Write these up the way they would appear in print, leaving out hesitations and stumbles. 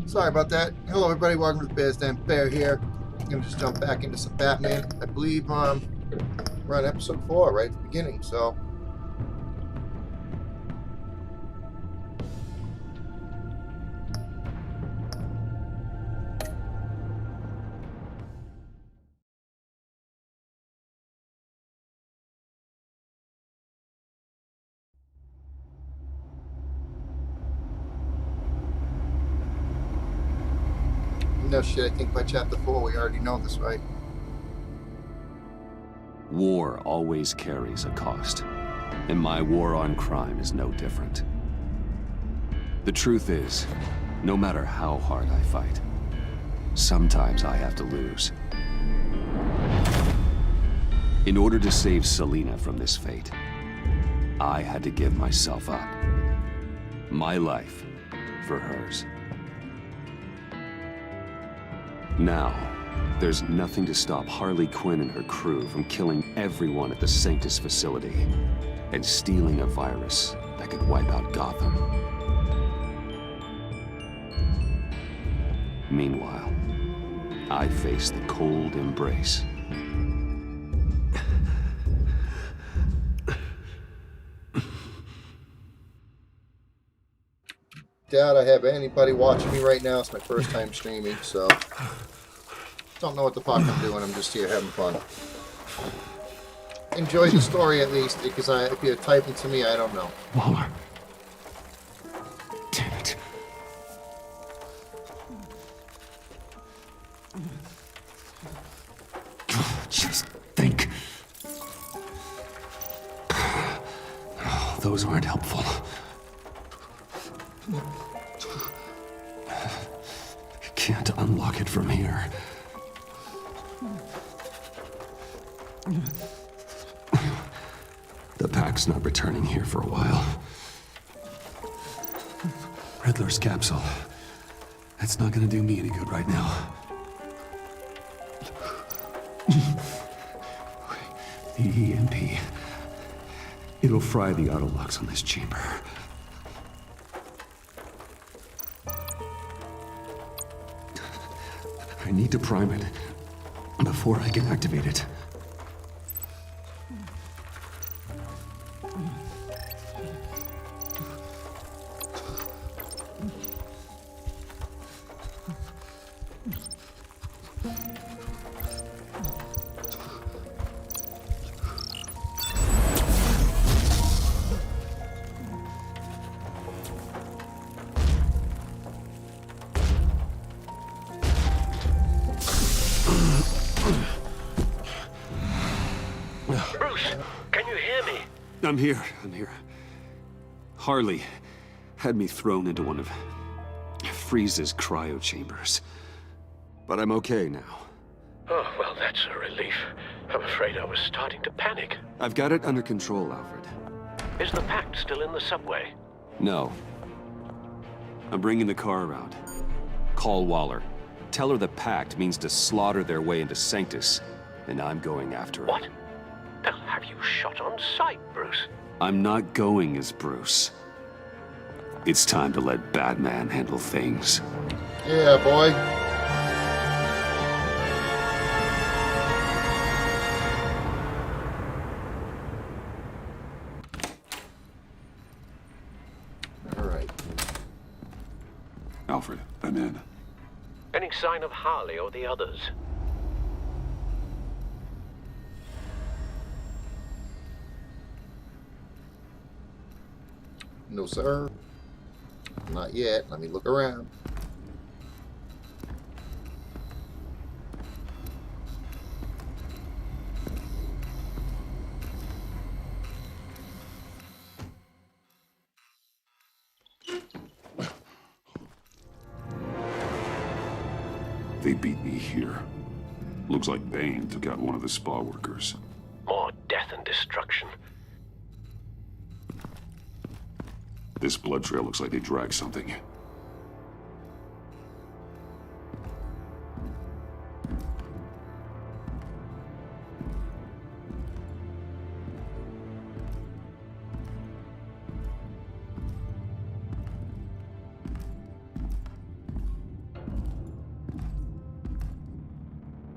Sorry about that. Hello, everybody. Welcome to the Bears Den Bear here. I'm gonna just jump back into some Batman. I believe we're on episode 4 right at the beginning. So no shit. I think by chapter 4 we already know this, right? War always carries a cost, and my war on crime is no different. The truth is, no matter how hard I fight, sometimes I have to lose. In order to save Selina from this fate, I had to give myself up. My life for hers. Now, there's nothing to stop Harley Quinn and her crew from killing everyone at the Sanctus facility and stealing a virus that could wipe out Gotham. Meanwhile, I face the cold embrace. Doubt I have anybody watching me right now. It's my first time streaming, so don't know what the fuck I'm doing. I'm just here having fun. Enjoy the story at least, because if you're typing to me, I don't know. Waller. Damn it. Just think. Oh, those aren't helpful. Can't unlock it from here. The pack's not returning here for a while. Riddler's capsule. That's not gonna do me any good right now. The EMP. It'll fry the auto locks on this chamber. I need to prime it before I can activate it. Bruce, can you hear me? I'm here. Harley had me thrown into one of Freeze's cryo chambers. But I'm okay now. Oh, well, that's a relief. I'm afraid I was starting to panic. I've got it under control, Alfred. Is the Pact still in the subway? No. I'm bringing the car around. Call Waller. Tell her the Pact means to slaughter their way into Sanctus, and I'm going after it. What? They'll have you shot on sight, Bruce. I'm not going as Bruce. It's time to let Batman handle things. Yeah, boy. All right. Alfred, I'm in. Any sign of Harley or the others? No, sir. Not yet. Let me look around. They beat me here. Looks like Bane took out one of the spa workers. More death and destruction. This blood trail looks like they dragged something.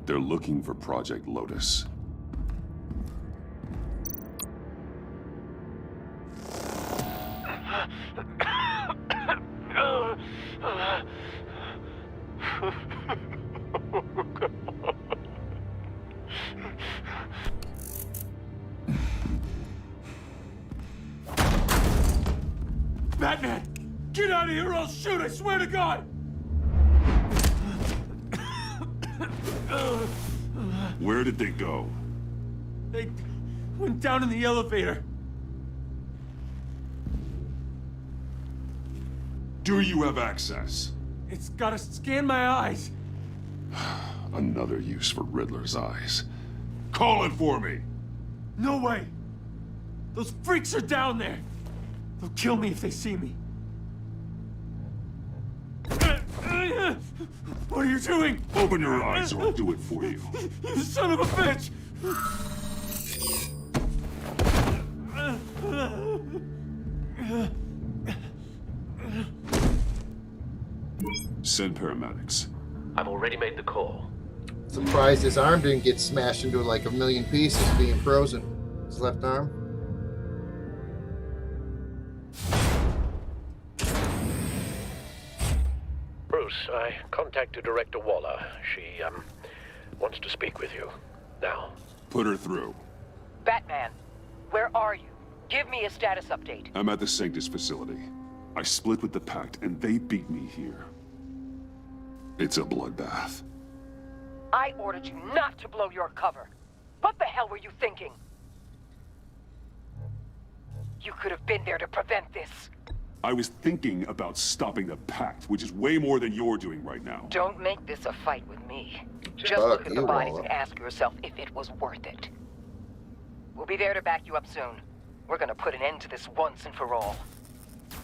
They're looking for Project Lotus. Batman! Get out of here or I'll shoot, I swear to God! Where did they go? They went down in the elevator. Do you have access? It's gotta scan my eyes. Another use for Riddler's eyes. Call it for me! No way! Those freaks are down there! They'll kill me if they see me. What are you doing? Open your eyes or I'll do it for you. You son of a bitch! Send paramedics. I've already made the call. Surprised his arm didn't get smashed into like a million pieces being frozen. His left arm. Bruce, I contacted Director Waller. She, wants to speak with you. Now. Put her through. Batman, where are you? Give me a status update. I'm at the Sanctus facility. I split with the Pact and they beat me here. It's a bloodbath. I ordered you not to blow your cover. What the hell were you thinking? You could have been there to prevent this. I was thinking about stopping the Pact, which is way more than you're doing right now. Don't make this a fight with me. Just Fuck look at the you, bodies Waller. and ask yourself if it was worth it. We'll be there to back you up soon. We're gonna put an end to this once and for all.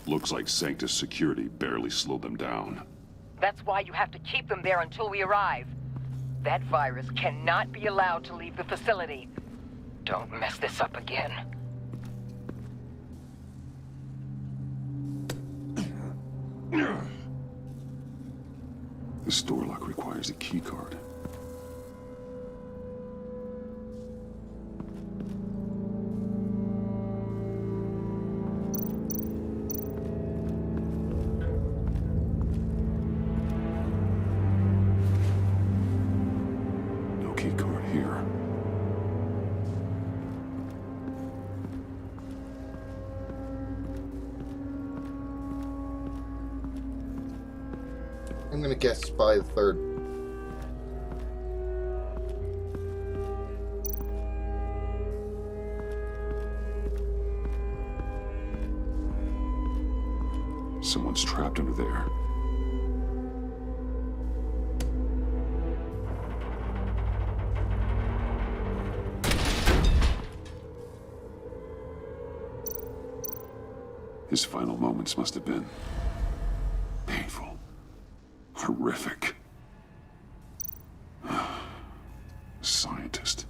Looks like Sanctus security barely slowed them down. That's why you have to keep them there until we arrive. That virus cannot be allowed to leave the facility. Don't mess this up again. This door lock requires a key card. No key card here. I'm gonna guess it's probably the third. Someone's trapped under there. His final moments must have been painful, horrific. Scientist.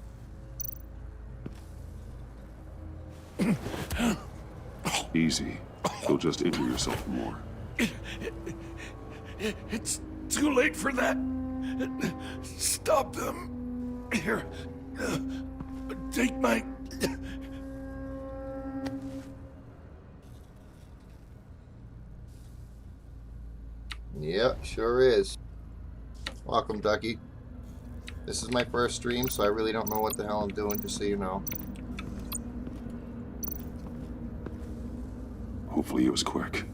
Easy. You'll just injure yourself more. It's too late for that. Stop them. Here. Take my... Yep, sure is. Welcome, Ducky. This is my first stream, so I really don't know what the hell I'm doing, just so you know. Hopefully it was quick.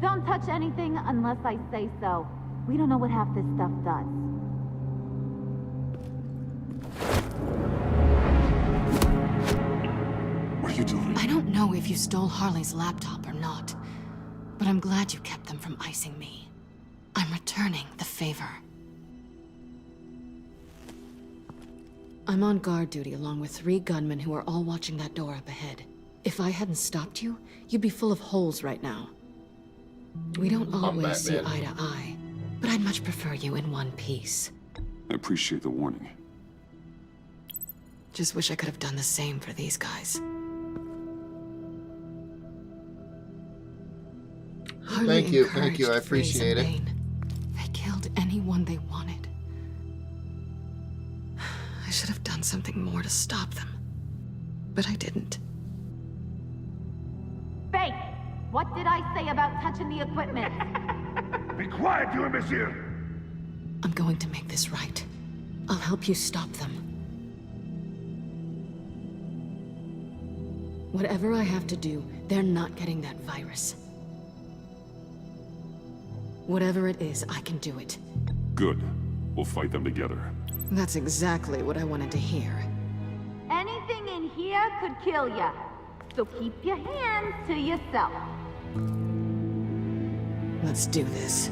Don't touch anything unless I say so. We don't know what half this stuff does. What are you doing? I don't know if you stole Harley's laptop or not, but I'm glad you kept them from icing me. I'm returning the favor. I'm on guard duty along with 3 gunmen who are all watching that door up ahead. If I hadn't stopped you, you'd be full of holes right now. We don't always see eye to eye, but I'd much prefer you in one piece. I appreciate the warning. Just wish I could have done the same for these guys. Hardly Thank you, I encouraged appreciate Freeze it. and Bane. They killed anyone they wanted. I should have done something more to stop them. But I didn't. Fake! What did I say about touching the equipment? Be quiet, you imbecile! I'm going to make this right. I'll help you stop them. Whatever I have to do, they're not getting that virus. Whatever it is, I can do it. Good. We'll fight them together. That's exactly what I wanted to hear. Anything in here could kill ya. So keep your hands to yourself. Let's do this.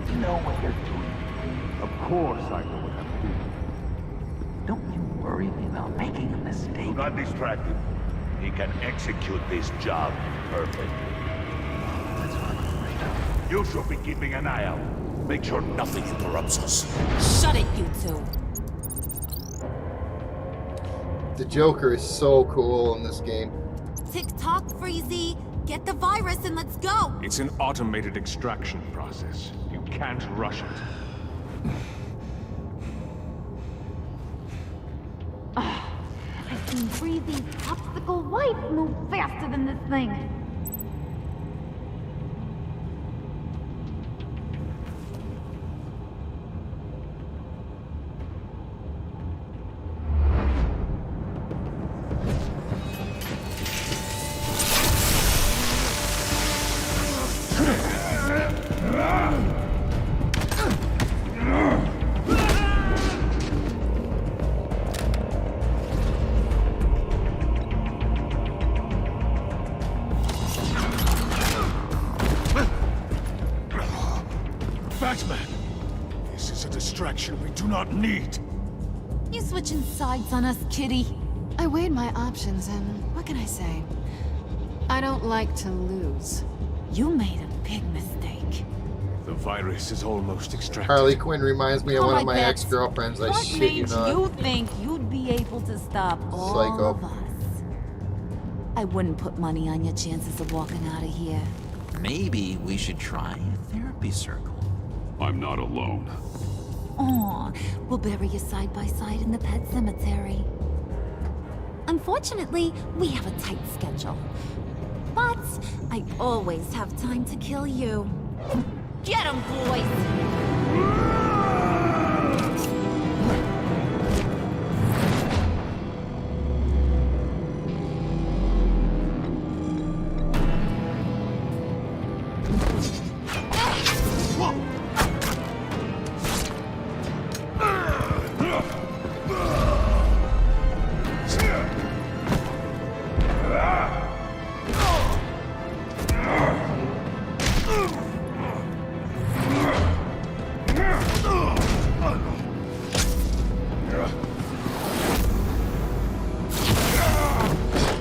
You know what you're doing. Of course I know what I'm doing. Don't you worry me about making a mistake. Do not distract him. He can execute this job perfectly. That's what I'm afraid of. You should be keeping an eye out. Make sure nothing interrupts us. Shut it, you two. The Joker is so cool in this game. Tick-tock, Freezy. Get the virus and let's go. It's an automated extraction process. You can't rush it. I've seen Freezy's popsicle wife move faster than this thing. Batman! This is a distraction we do not need. You switching sides on us, kitty? I weighed my options and what can I say? I don't like to lose. You made a big mistake. The virus is almost extracted. Harley Quinn reminds me of one of my Alright, ex-girlfriends. I What shit you made not. you think you'd be able to stop all Psycho. of us? I wouldn't put money on your chances of walking out of here. Maybe we should try a therapy circle. I'm not alone. Aw, we'll bury you side by side in the pet cemetery. Unfortunately, we have a tight schedule. But I always have time to kill you. Get 'em, boys!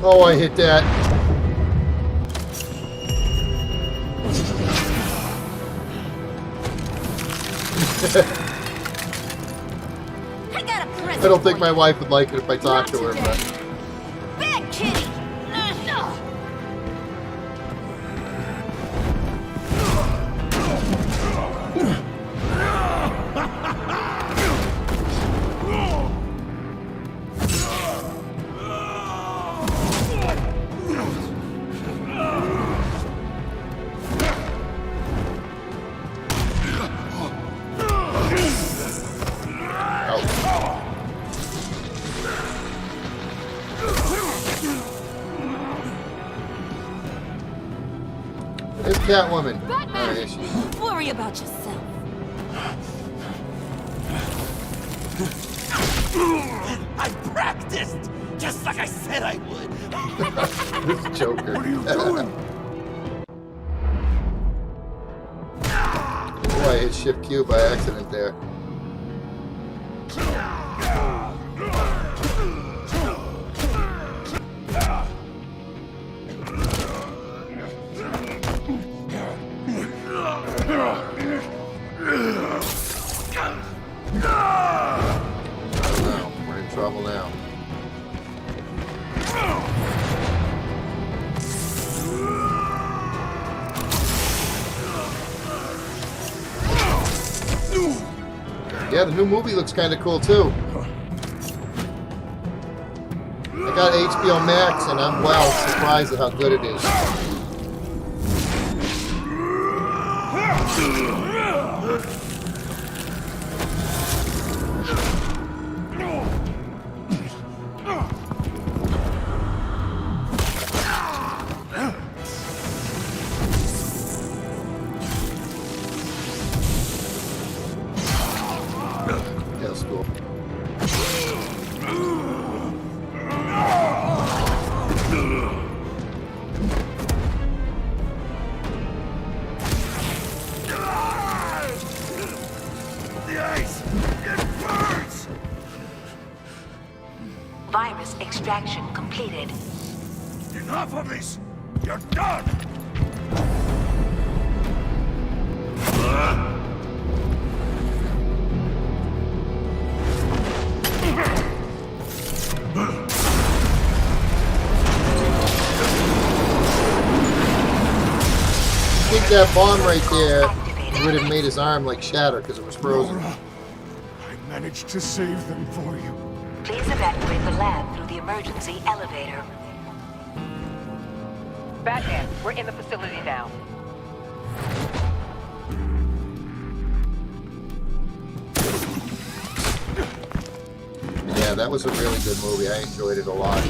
Oh, I hit that. I got a present I don't think for my you. wife would like it if I talked to her, Not but today. Bad kitty! it's Catwoman. Alright, is she? Worry about yourself. I practiced, just like I said I would. This Joker. What are you doing? Oh, I hit Shift Q by accident there. trouble now. Yeah, the new movie looks kind of cool too. I got HBO Max and I'm well surprised at how good it is. That's cool. Virus extraction completed. Enough of this! You're done! I think that bomb right there would have made his arm like shatter because it was frozen. Nora, I managed to save them for you. Please evacuate the lab through the emergency elevator. Batman, we're in the facility now. Yeah, that was a really good movie. I enjoyed it a lot.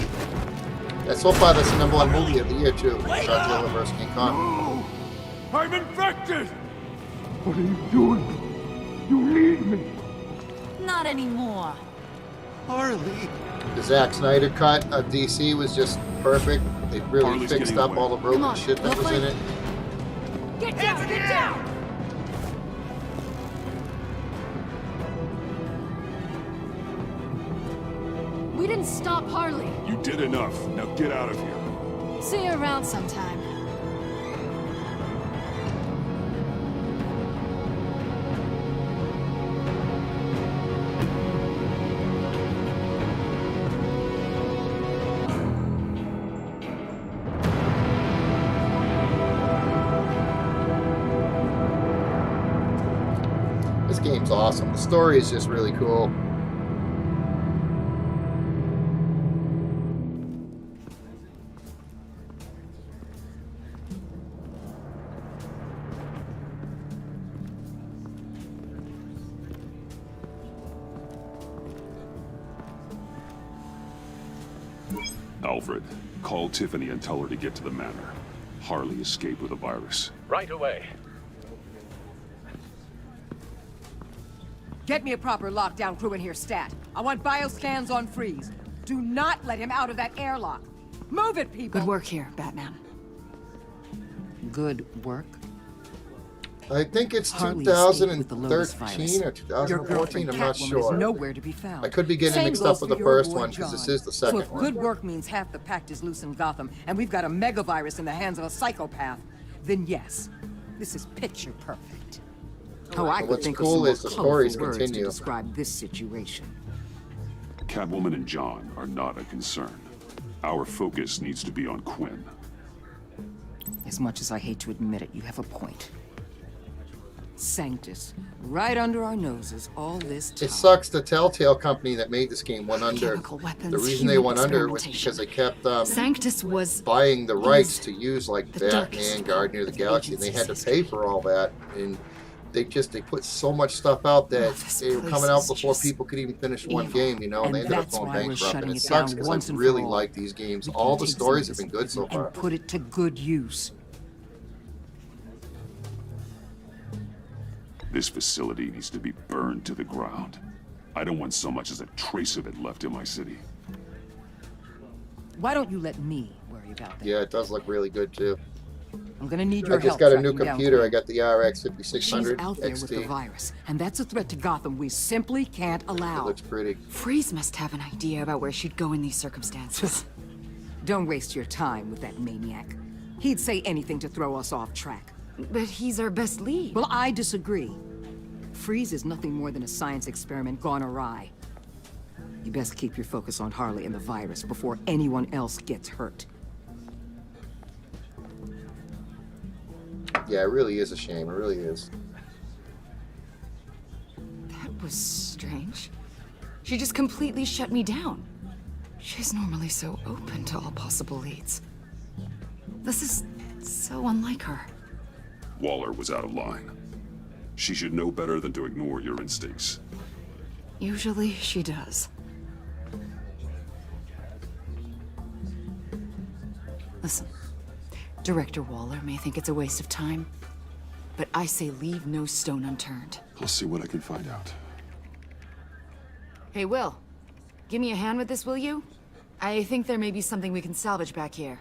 Yeah, so far, that's the #1 movie of the year, too. Godzilla vs. King Kong. I'm infected! What are you doing? You need me. Not anymore. Harley. The Zack Snyder cut of DC was just perfect. They really Harley's fixed getting up away. all the broken Come on, shit that we'll was in fight. it. Get down! Get down! We didn't stop Harley. You did enough. Now get out of here. See you around sometime. This game's awesome. The story is just really cool. Alfred, call Tiffany and tell her to get to the manor. Harley escaped with a virus. Right away. Get me a proper lockdown crew in here, stat. I want bioscans on Freeze. Do not let him out of that airlock. Move it, people! Good work here, Batman. Good work? I think it's Harley escaped with the Lotus 2013 or Your 2014. girlfriend I'm not Catwoman sure. is nowhere to be found. I could be getting Same mixed goes up with for the your first boy one because this John. is the So second if one. good work means half the pact is loose in Gotham, and we've got a megavirus in the hands of a psychopath, then yes, this is picture perfect. Oh, I could What's think cool of is some the more stories colorful words to continue. describe this situation. Catwoman and John are not a concern. Our focus needs to be on Quinn. As much as I hate to admit it, you have a point. Sanctus, right under our noses all this time. It sucks the Telltale company that made this game went under. Chemical weapons, The reason they human went under was experimentation. because they kept Sanctus was buying the rights to use like the darkest Batman, Guardian of the Galaxy, and they had to agency's pay for all that. And they put so much stuff out that this they were place coming out is before just people could even finish one evil. game, you know, and they And ended up that's going why we're bankrupt. And shutting it it sucks down because once I and for really all. like these games. We All can the take stories some have of been good so this far. and put it to good use. This facility needs to be burned to the ground. I don't want so much as a trace of it left in my city. Why don't you let me worry about that? Yeah, it does look really good too. I'm gonna need your I help. just got a new tracking down computer. I Quinn. got the RX She's 5600 out there with the XT. virus, and that's a threat to Gotham we simply can't It allow. looks pretty. Freeze must have an idea about where she'd go in these circumstances. Don't waste your time with that maniac. He'd say anything to throw us off track. But he's our best lead. Well, I disagree. Freeze is nothing more than a science experiment gone awry. You best keep your focus on Harley and the virus before anyone else gets hurt. Yeah, it really is a shame. It really is. That was strange. She just completely shut me down. She's normally so open to all possible leads. This is so unlike her. Waller was out of line. She should know better than to ignore your instincts. Usually she does. Listen, Director Waller may think it's a waste of time, but I say leave no stone unturned. I'll see what I can find out. Hey, Will. Give me a hand with this, will you? I think there may be something we can salvage back here.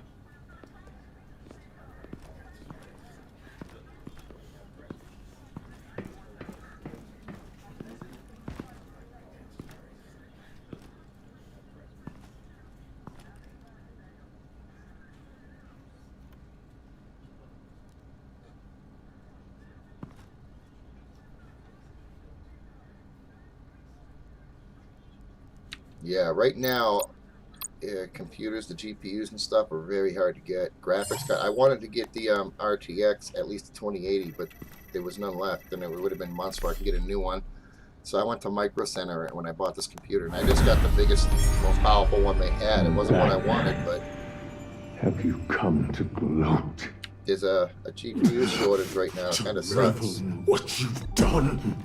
Yeah, right now, computers, the GPUs and stuff are very hard to get. Graphics card. I wanted to get the RTX, at least the 2080, but there was none left, and it would have been months before I could get a new one. So I went to Micro Center when I bought this computer, and I just got the biggest, most powerful one they had. It wasn't what I wanted, but... Have you come to gloat? There's a GPU shortage right now. It kind of sucks. What you've done.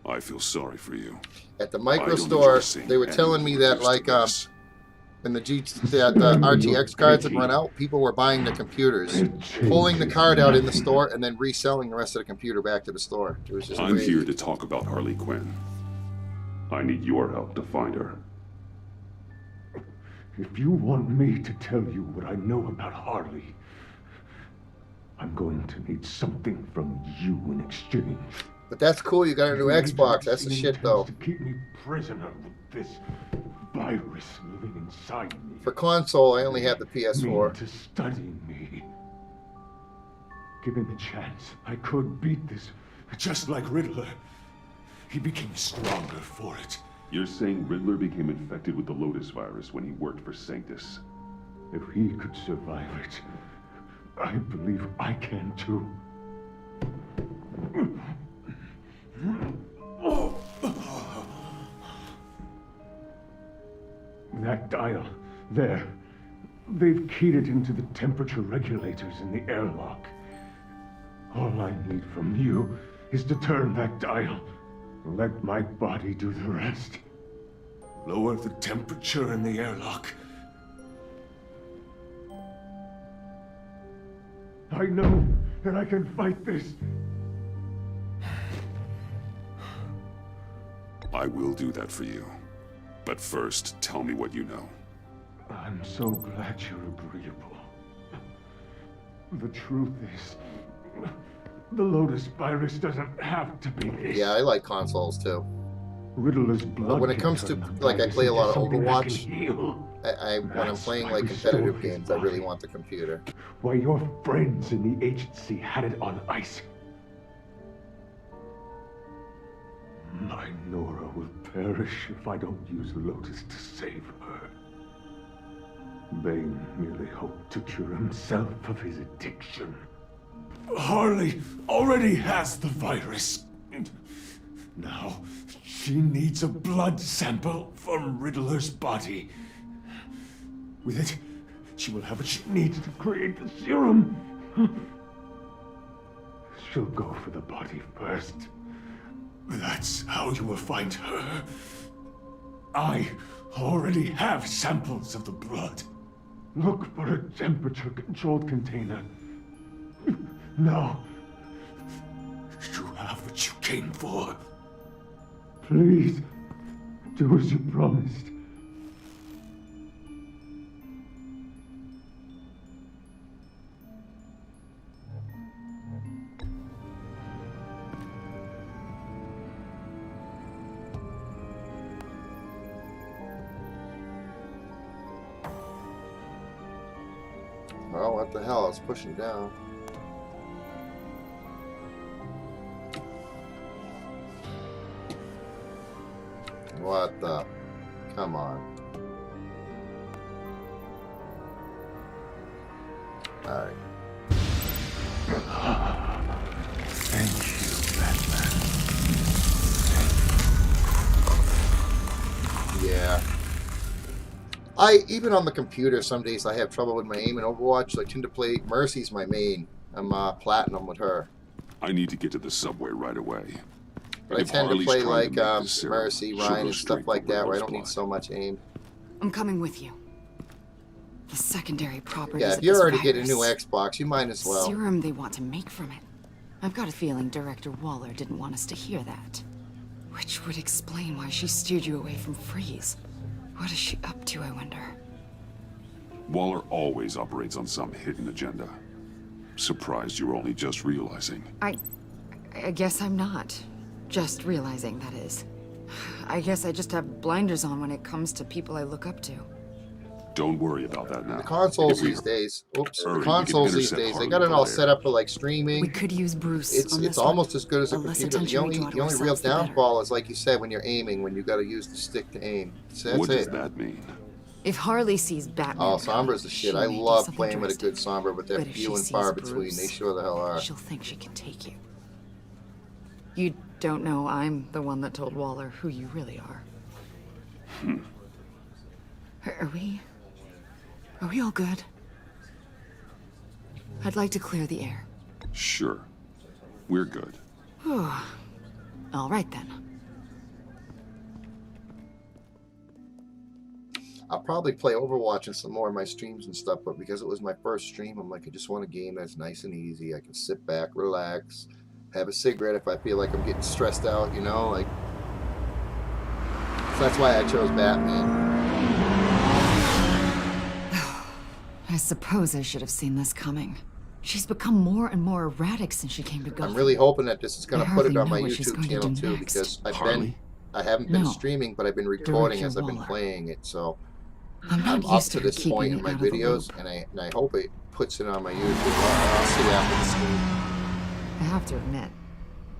I feel sorry for you. At the Micro store, they were telling me that, like, when the RTX cards had run out, people were buying the computers, pulling the card out in the store, and then reselling the rest of the computer back to the store. It was just I'm crazy. here to talk about Harley Quinn. I need your help to find her. If you want me to tell you what I know about Harley, I'm going to need something from you in exchange. But that's cool, you got a new Xbox. That's the shit, though. To keep me prisoner with this virus living inside me. For console, I only have the PS4. To study me. Given the chance, I could beat this. Just like Riddler. He became stronger for it. You're saying Riddler became infected with the Lotus virus when he worked for Sanctus? If he could survive it, I believe I can too. That dial, there. They've keyed it into the temperature regulators in the airlock. All I need from you is to turn that dial. Let my body do the rest. Lower the temperature in the airlock. I know that I can fight this. I will do that for you. But first, tell me what you know. I'm so glad you're agreeable. The truth is, the Lotus virus doesn't have to be this. Yeah, I like consoles too. Riddler's blood. But when it comes to, like, I play a lot of Overwatch. When I'm playing like competitive games, I really want the computer. Why, your friends in the agency had it on ice. My Nora will perish if I don't use Lotus to save her. Bane merely hoped to cure himself of his addiction. Harley already has the virus. Now, she needs a blood sample from Riddler's body. With it, she will have what she needs to create the serum. She'll go for the body first. That's how you will find her. I already have samples of the blood. Look for a temperature-controlled container. Now. You have what you came for. Please, do as you promised. Oh, what the hell? I was pushing down. What the? Come on. Alright. Thank you, Batman. Yeah. Even on the computer, some days I have trouble with my aim in Overwatch. I tend to play Mercy's my main. I'm platinum with her. I need to get to the subway right away. But I If tend to Harley's play trying like to make this serum, Mercy, she'll Ryan, go and stuff straight like for that, where I Riddler's don't need blood. so much aim. I'm coming with you. The secondary properties Yeah, of if you're this already getting a new virus. Xbox, you might as well. Serum they want to make from it. I've got a feeling Director Waller didn't want us to hear that. Which would explain why she steered you away from Freeze. What is she up to, I wonder? Waller always operates on some hidden agenda. Surprised you're only just realizing. I guess I'm not. Just realizing, that is. I guess I just have blinders on when it comes to people I look up to. Don't worry about that now. The consoles If we these days, oops, hurry, the we can consoles these intercept days, they Harley got it over all there. set up for like streaming. We could use Bruce It's on this it's one. almost as good as a The less computer. The attention we only draw to the only real ourselves, the better. downfall is, like you said, when you're aiming, when you got to use the stick to aim. So that's What does it. that mean? If Harley sees Batman, Oh, coming, Sombra's the shit. she I may do love something playing with a drastic. good Sombra, but they're But if few she and far sees between. They Bruce, sure the hell are. She'll think she can take you. You don't know I'm the one that told Waller who you really are. Are we all good? I'd like to clear the air. Sure. We're good. All right then. I'll probably play Overwatch and some more of my streams and stuff, but because it was my first stream, I'm like, I just want a game that's nice and easy. I can sit back, relax, have a cigarette if I feel like I'm getting stressed out, you know, like. So that's why I chose Batman. I suppose I should have seen this coming. She's become more and more erratic since she came to Gotham. I'm really hoping that this is going I to put it hardly on my know what she's YouTube going to channel do too, next. because Harley? I haven't been No. streaming, but I've been recording Director as I've been Waller. playing it, so I'm not I'm up used to to her this keeping point me in my out of the videos, loop. and I hope it puts it on my YouTube. I'll see after the stream. I have to admit,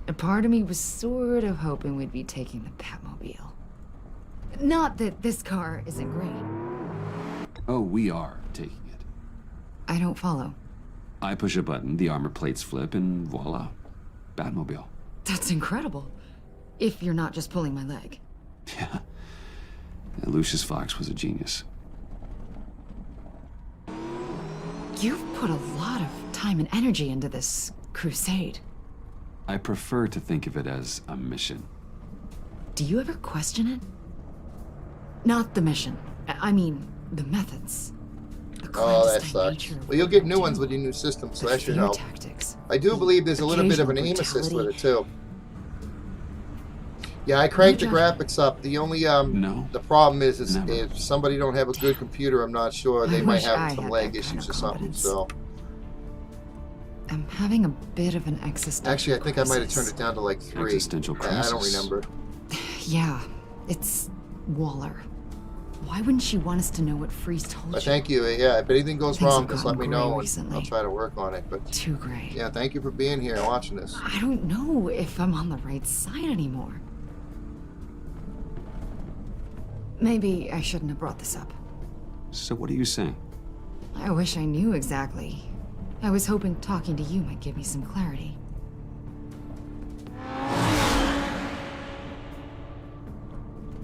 a part of me was sort of hoping we'd be taking the Batmobile. Not that this car isn't great. Oh, we are taking it. I don't follow. I push a button, the armor plates flip, and voila. Batmobile. That's incredible. If you're not just pulling my leg. Yeah. Lucius Fox was a genius. You've put a lot of time and energy into this crusade. I prefer to think of it as a mission. Do you ever question it? Not the mission. I mean, the methods. The Oh, that clandestine sucks. nature of Well, you'll what get we new ones do. with your new system, so The that should fear help. tactics. I do believe there's a little bit of an aim Occasional assist with it brutality. too. Yeah, I cranked the No judgment. graphics up. The only No. the problem is Never. if somebody don't have a good computer, I'm not sure they I might wish I have some had leg that kind issues of or something. confidence. So I'm having a bit of an existential actually, I think I might have turned crisis. it down to like 3. Existential I don't crisis. remember. Yeah, it's Waller. Why wouldn't she want us to know what Freeze told But you? thank you. Yeah, if anything goes Things wrong, have just let gotten me know, gray and recently. I'll try to work on it. But Too gray. yeah, thank you for being here and watching this. I don't know if I'm on the right side anymore. Maybe I shouldn't have brought this up. So what are you saying? I wish I knew exactly. I was hoping talking to you might give me some clarity.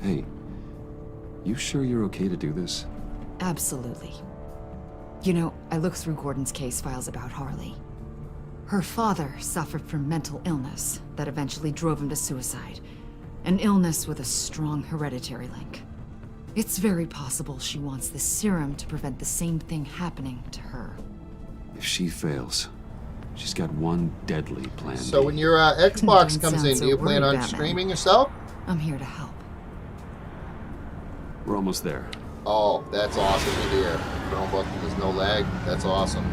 Hey, you sure you're okay to do this? Absolutely. You know, I looked through Gordon's case files about Harley. Her father suffered from mental illness that eventually drove him to suicide. An illness with a strong hereditary link. It's very possible she wants this serum to prevent the same thing happening to her. If she fails, she's got one deadly plan. So B. when your Xbox Don't comes sound in, so do you plan worried, on Batman. streaming yourself? I'm here to help. We're almost there. Oh, that's awesome to hear. Chromebook, there's no lag. That's awesome.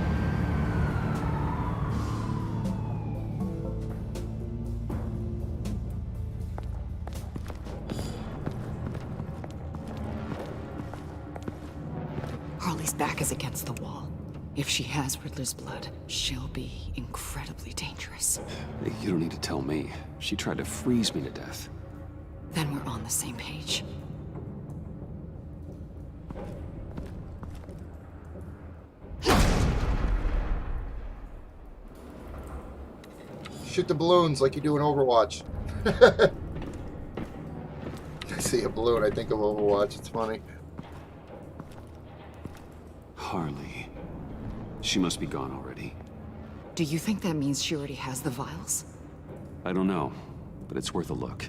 Harley's back is against the wall. If she has Riddler's blood, she'll be incredibly dangerous. Hey, you don't need to tell me. She tried to freeze me to death. Then we're on the same page. Shoot the balloons like you do in Overwatch. I see a balloon, I think of Overwatch. It's funny. Harley. She must be gone already. Do you think that means she already has the vials? I don't know, but it's worth a look.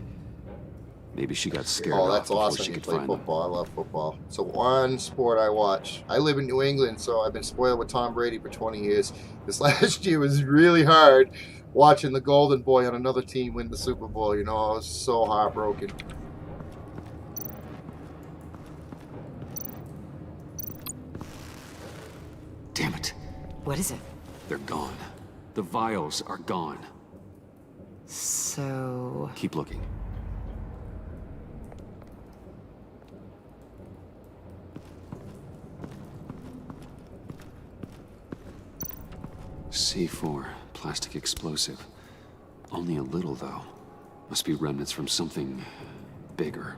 Maybe she got scared Oh, off that's before awesome. she You could play find them. football. I love football. It's the one sport I watch. I live in New England, so I've been spoiled with Tom Brady for 20 years. This last year was really hard watching the Golden Boy on another team win the Super Bowl. You know, I was so heartbroken. Damn it. What is it? They're gone. The vials are gone. So... Keep looking. C4, plastic explosive. Only a little, though. Must be remnants from something bigger.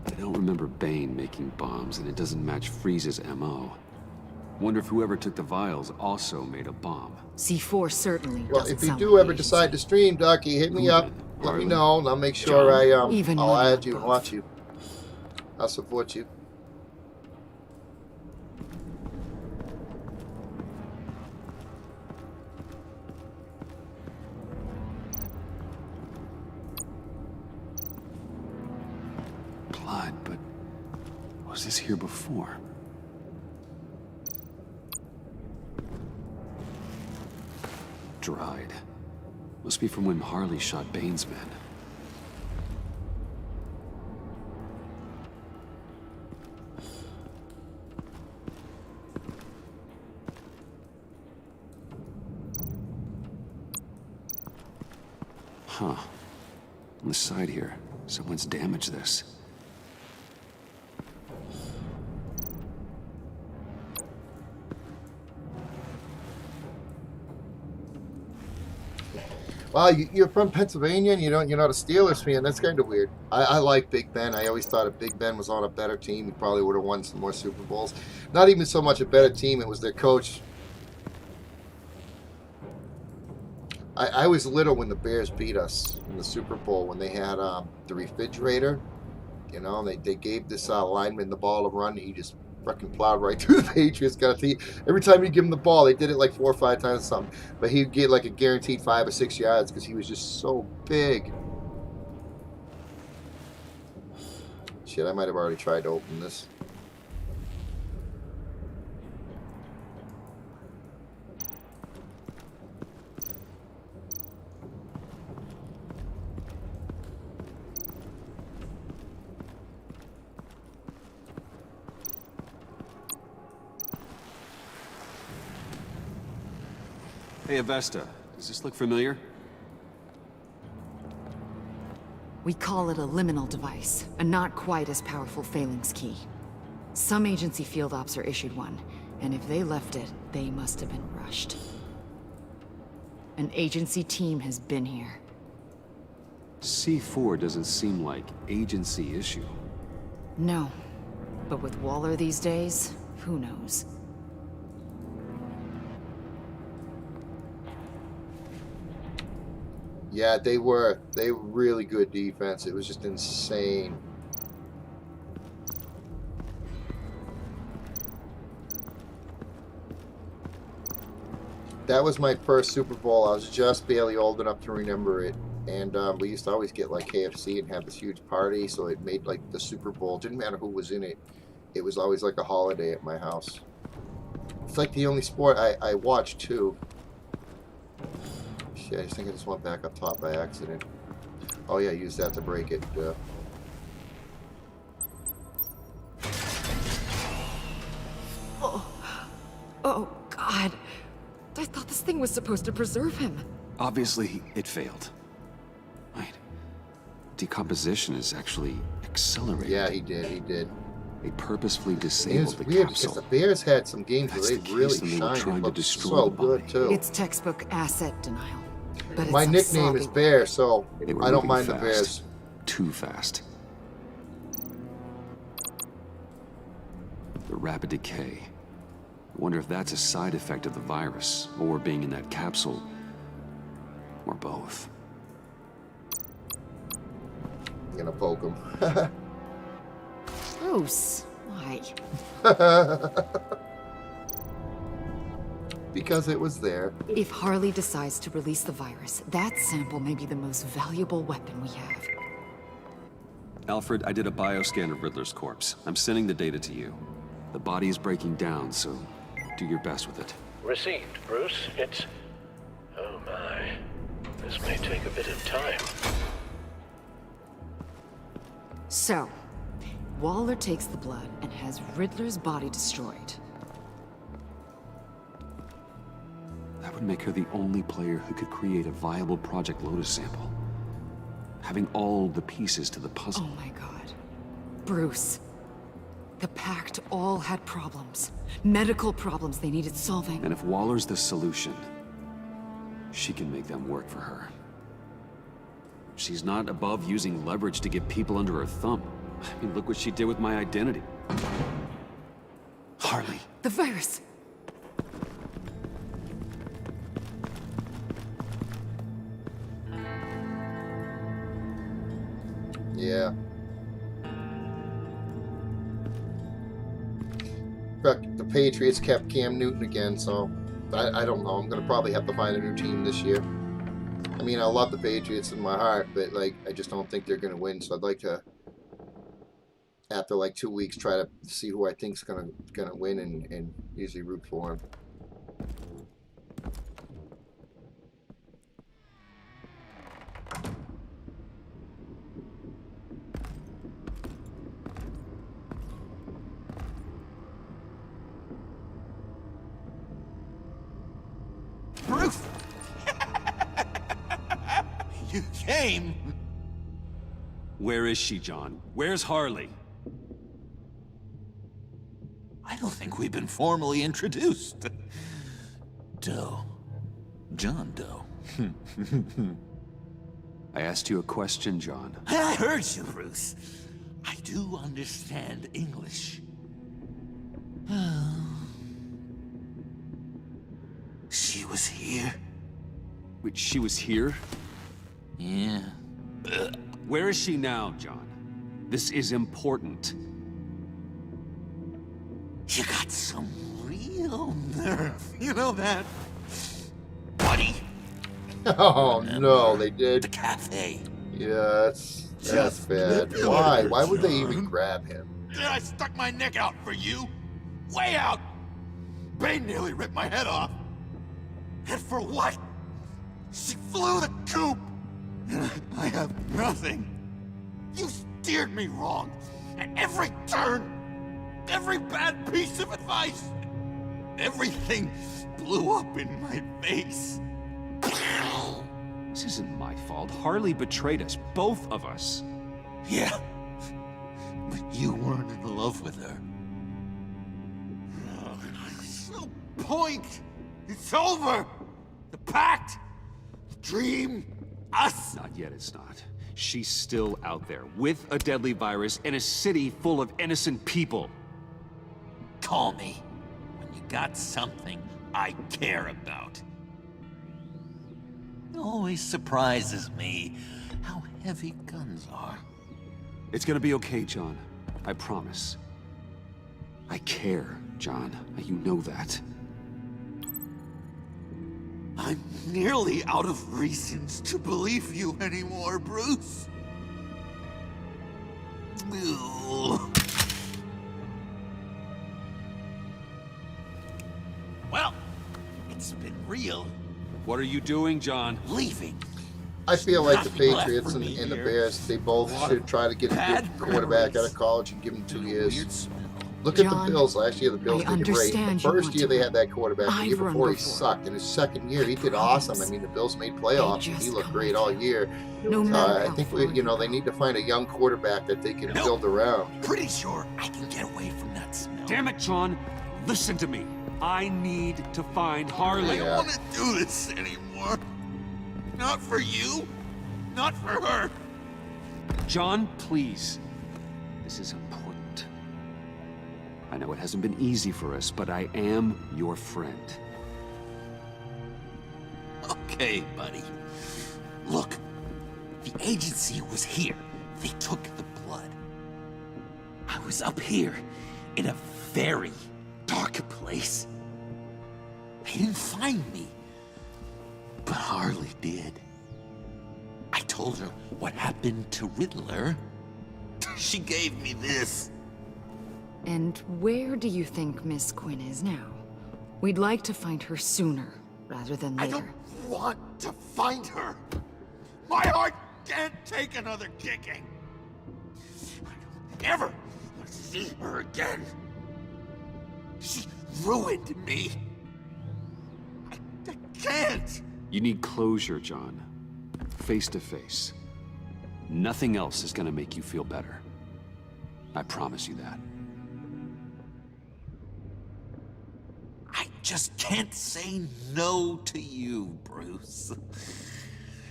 I don't remember Bane making bombs, and it doesn't match Freeze's MO. Wonder if whoever took the vials also made a bomb. C4 certainly Well, doesn't if you sound do like ever agency. decide to stream, Ducky, hit me up. Let me Harley? know, and I'll make sure Even I'll when add you're you and both. watch you. I'll support you. Blood, but was this here before? Dried. Must be from when Harley shot Bane's men. Huh. On the side here, someone's damaged this. Wow, you're from Pennsylvania and you're not a Steelers fan. That's kind of weird. I like Big Ben. I always thought if Big Ben was on a better team, he probably would have won some more Super Bowls. Not even so much a better team, it was their coach. I was little when the Bears beat us in the Super Bowl when they had the refrigerator. You know, they gave this lineman the ball to run. He just fucking plowed right through the Patriots. Every time you give him the ball, they did it like 4 or 5 times or something. But he'd get like a guaranteed 5 or 6 yards because he was just so big. Shit, I might have already tried to open this. Hey, Avesta, does this look familiar? We call it a liminal device, a not quite as powerful phalanx key. Some agency field ops are issued one, and if they left it, they must have been rushed. An agency team has been here. C4 doesn't seem like agency issue. No, but with Waller these days, who knows? Yeah, they were really good defense. It was just insane. That was my first Super Bowl. I was just barely old enough to remember it. And we used to always get like KFC and have this huge party. So it made like the Super Bowl. Didn't matter who was in it. It was always like a holiday at my house. It's like the only sport I watched too. Shit, I think I just went back up top by accident. Oh yeah, use that to break it. Oh, God. I thought this thing was supposed to preserve him. Obviously, it failed. Wait. Decomposition is actually accelerated. Yeah, he did. They purposefully It disabled was the weird because capsule. the Bears had some games That's where the they case, really and they were shined. trying It to looked destroy so the good body. too. It's textbook asset denial. But it's My some nickname is sloppy- Bear, so They were I don't moving mind the fast. Bears. Too fast. the rapid decay. I wonder if that's a side effect of the virus, or being in that capsule, or both. I'm gonna poke him. Bruce, why? Because it was there. If Harley decides to release the virus, that sample may be the most valuable weapon we have. Alfred, I did a bioscan of Riddler's corpse. I'm sending the data to you. The body is breaking down, so do your best with it. Received, Bruce. It's... Oh my. This may take a bit of time. So, Waller takes the blood and has Riddler's body destroyed. That would make her the only player who could create a viable Project Lotus sample. Having all the pieces to the puzzle. Oh my god. Bruce. The Pact all had problems. Medical problems they needed solving. And if Waller's the solution, she can make them work for her. She's not above using leverage to get people under her thumb. I mean, look what she did with my identity. Harley. The virus! Yeah. But the Patriots kept Cam Newton again, so I don't know. I'm gonna probably have to find a new team this year. I mean, I love the Patriots in my heart, but like, I just don't think they're gonna win. So I'd like to, after like 2 weeks, try to see who I think's gonna win and usually root for him. Bruce! You came! Where is she, John? Where's Harley? I don't think we've been formally introduced. Doe. John Doe. I asked you a question, John. I heard you, Bruce. I do understand English. She was here? Wait, she was here? Yeah. Where is she now, John? This is important. You got some real nerve. You know that? Buddy? Oh no, they did. The cafe. Yeah, that's bad. Why? Why would they even grab him? I stuck my neck out for you. Way out. Bane nearly ripped my head off. And for what? She flew the coop. And I have nothing. You steered me wrong. At every turn. Every bad piece of advice. Everything blew up in my face. This isn't my fault. Harley betrayed us, both of us. Yeah. But you weren't in love with her. There's no point. It's over. The pact. The dream. Us. Not yet, it's not. She's still out there, with a deadly virus in a city full of innocent people. Call me when you got something I care about. It always surprises me how heavy guns are. It's gonna be okay, John. I promise. I care, John. You know that. I'm nearly out of reasons to believe you anymore, Bruce. Well, it's been real. What are you doing, John? Leaving. I feel like the Nothing left Patriots for and me the here. Bears, they both should try to get a bad good quarterback out memories. of college and give him 2 years. Weird smell. Look at John, the Bills. Last year, the Bills I did great. The understand you first want year to they win. had that quarterback. The year I've run before he before. sucked. In his second year, he did awesome. I mean, the Bills made playoffs, and he just looked come great with all you. year. No matter I how think far they need to find a young quarterback that they can build around. Pretty sure I can get away from that smell. Damn it, John! Listen to me. I need to find Harley. I don't want to do this anymore. Not for you. Not for her. John, please. This is important. I know it hasn't been easy for us, but I am your friend. Okay, buddy. Look, the agency was here. They took the blood. I was up here in a very dark place. They didn't find me, but Harley did. I told her what happened to Riddler. She gave me this. And where do you think Miss Quinn is now? We'd like to find her sooner, rather than I later. don't want to find her. My heart can't take another kicking. I don't ever want to see her again. She ruined me. I can't. You need closure, John. Face to face. Nothing else is gonna make you feel better. I promise you that. I just can't say no to you, Bruce.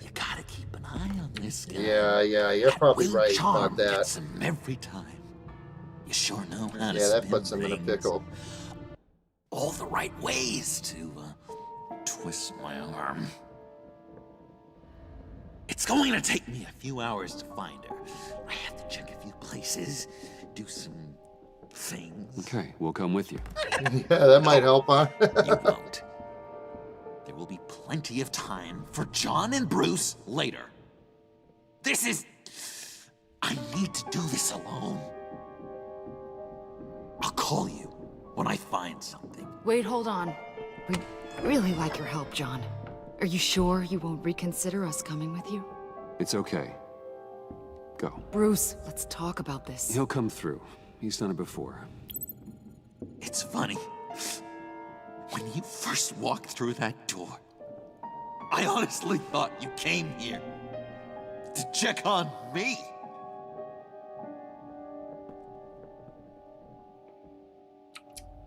You gotta keep an eye on this guy. Yeah, you're That probably Will right Charm about that. gets him every time. You sure know how to Yeah, that spin puts him in a things pickle. all the right ways to twist my arm. It's going to take me a few hours to find her. I have to check a few places, do some things. Okay, we'll come with you. Yeah, that might help, huh? You won't. There will be plenty of time for John and Bruce later. This is... I need to do this alone. I'll call you when I find something. Wait, hold on. We'd really like your help, John. Are you sure you won't reconsider us coming with you? It's okay. Go. Bruce, let's talk about this. He'll come through. He's done it before. It's funny. When you first walked through that door, I honestly thought you came here to check on me.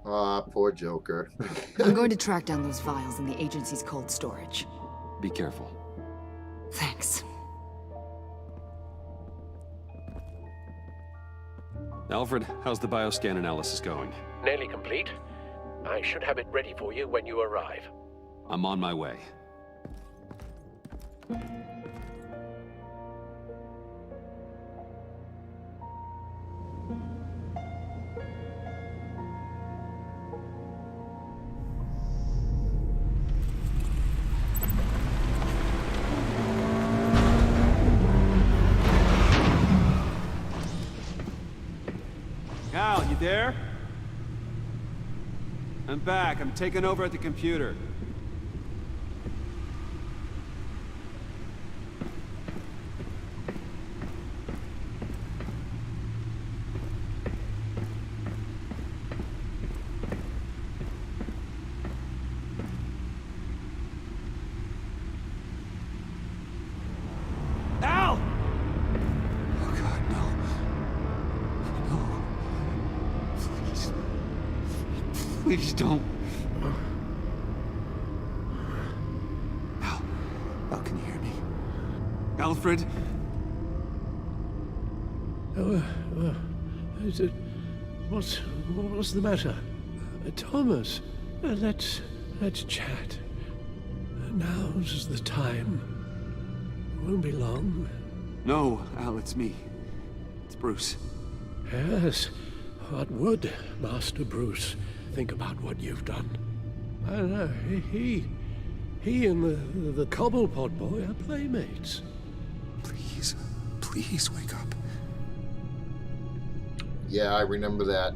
Aw, poor Joker. I'm going to track down those files in the agency's cold storage. Be careful. Thanks. Alfred, how's the bioscan analysis going? Nearly complete. I should have it ready for you when you arrive. I'm on my way. Al, you there? I'm back. I'm taking over at the computer. Al! Oh God, no. No. Please. Please don't. Al, can you hear me? Alfred? Is it... What's the matter? Thomas, let's chat. Now's the time. Won't be long. No, Al, it's me. It's Bruce. Yes, what would Master Bruce think about what you've done? I know, he and the Cobblepot boy are playmates. Please wake up. Yeah, I remember that.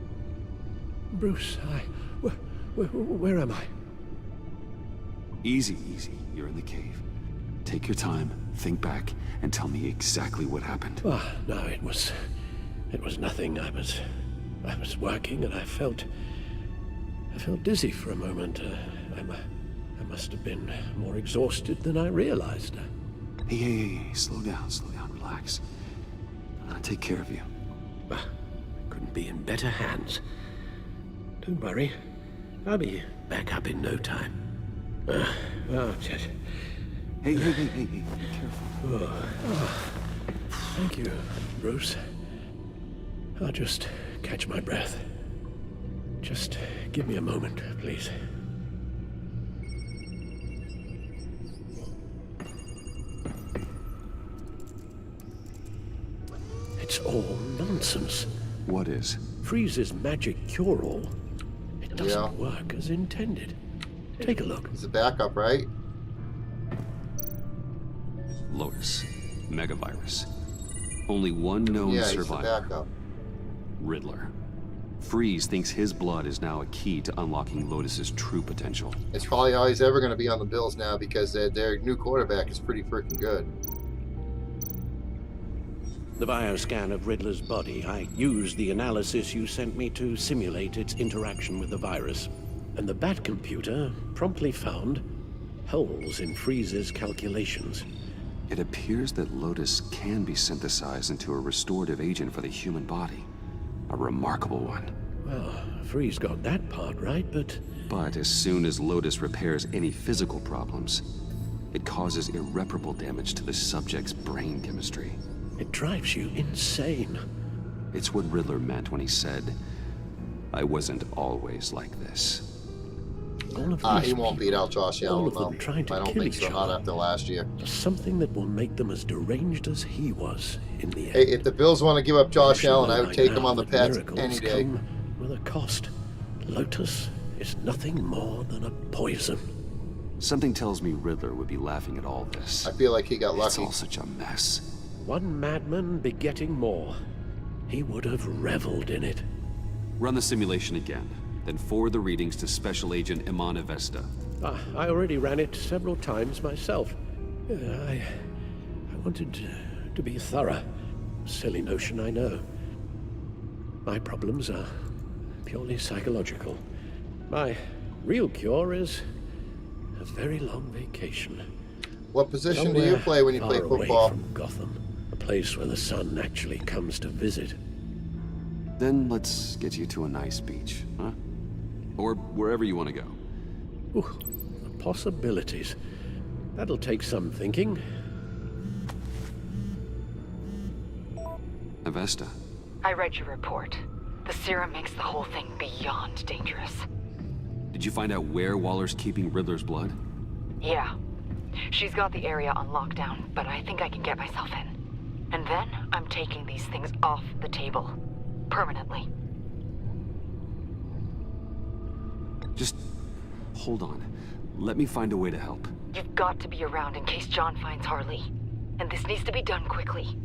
Bruce, where am I? Easy. You're in the cave. Take your time, think back, and tell me exactly what happened. Ah, no, it was nothing. I was working and I felt dizzy for a moment. I must have been more exhausted than I realized. Hey, slow down, relax. I'll take care of you. Couldn't be in better hands. Don't worry, I'll be back up in no time. Just... Hey, be careful. Thank you, Bruce. I'll just catch my breath. Just give me a moment, please. It's all nonsense. What is? Freeze's magic cure-all. It doesn't work as intended. Take a look. It's a backup, right? Lotus. Megavirus. Only one known Yeah, he's the survivor. backup. Riddler. Freeze thinks his blood is now a key to unlocking Lotus's true potential. It's probably all he's ever going to be on the Bills now because their new quarterback is pretty freaking good. The bioscan of Riddler's body, I used the analysis you sent me to simulate its interaction with the virus. And the Bat computer promptly found holes in Freeze's calculations. It appears that Lotus can be synthesized into a restorative agent for the human body. A remarkable one. Well, Freeze got that part right, but... But as soon as Lotus repairs any physical problems, it causes irreparable damage to the subject's brain chemistry. It drives you insane. It's what Riddler meant when he said, "I wasn't always like this." All of He won't beat out Josh Allen, all of though. them trying to I don't kill think each so, not other. after last year. Something that will make them as deranged as he was in the end. Hey, if the Bills want to give up Josh Should Allen, know I would by take now him on the that Pats miracles any day. come with a cost. Lotus is nothing more than a poison. Something tells me Riddler would be laughing at all this. I feel like he got It's lucky. all such a mess. One madman begetting more. He would have reveled in it. Run the simulation again, then forward the readings to Special Agent Iman Avesta. I already ran it several times myself. I wanted to be thorough. Silly notion, I know. My problems are purely psychological. My real cure is a very long vacation. What position do you play when you play Somewhere far football? away from Gotham, a place where the sun actually comes to visit. Then let's get you to a nice beach, huh? Or wherever you want to go. Ooh, the possibilities. That'll take some thinking. Avesta. I read your report. The serum makes the whole thing beyond dangerous. Did you find out where Waller's keeping Riddler's blood? Yeah. She's got the area on lockdown, but I think I can get myself in. And then I'm taking these things off the table. Permanently. Just hold on. Let me find a way to help. You've got to be around in case John finds Harley. And this needs to be done quickly.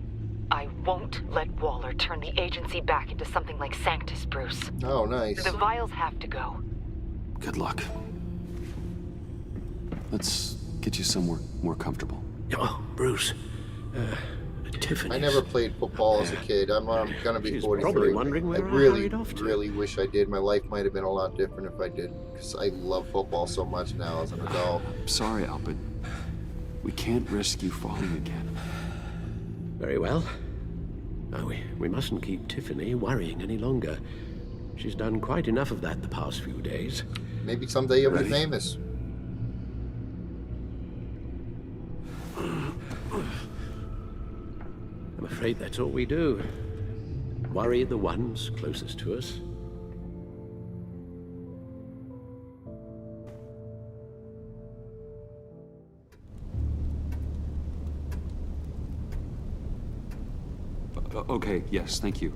I won't let Waller turn the agency back into something like Sanctus, Bruce. Oh, nice. The vials have to go. Good luck. Let's get you somewhere more comfortable. Oh, Bruce. Tiffany. I never played football as a kid. I'm gonna be She's 43. probably wondering where I I really, hurried off to. really wish I did. My life might have been a lot different if I did, because I love football so much now as an adult. Sorry, Al, but we can't risk you falling again. Very well. No, we mustn't keep Tiffany worrying any longer. She's done quite enough of that the past few days. Maybe someday you'll be famous. I'm afraid that's all we do. Worry the ones closest to us. Okay, yes, thank you.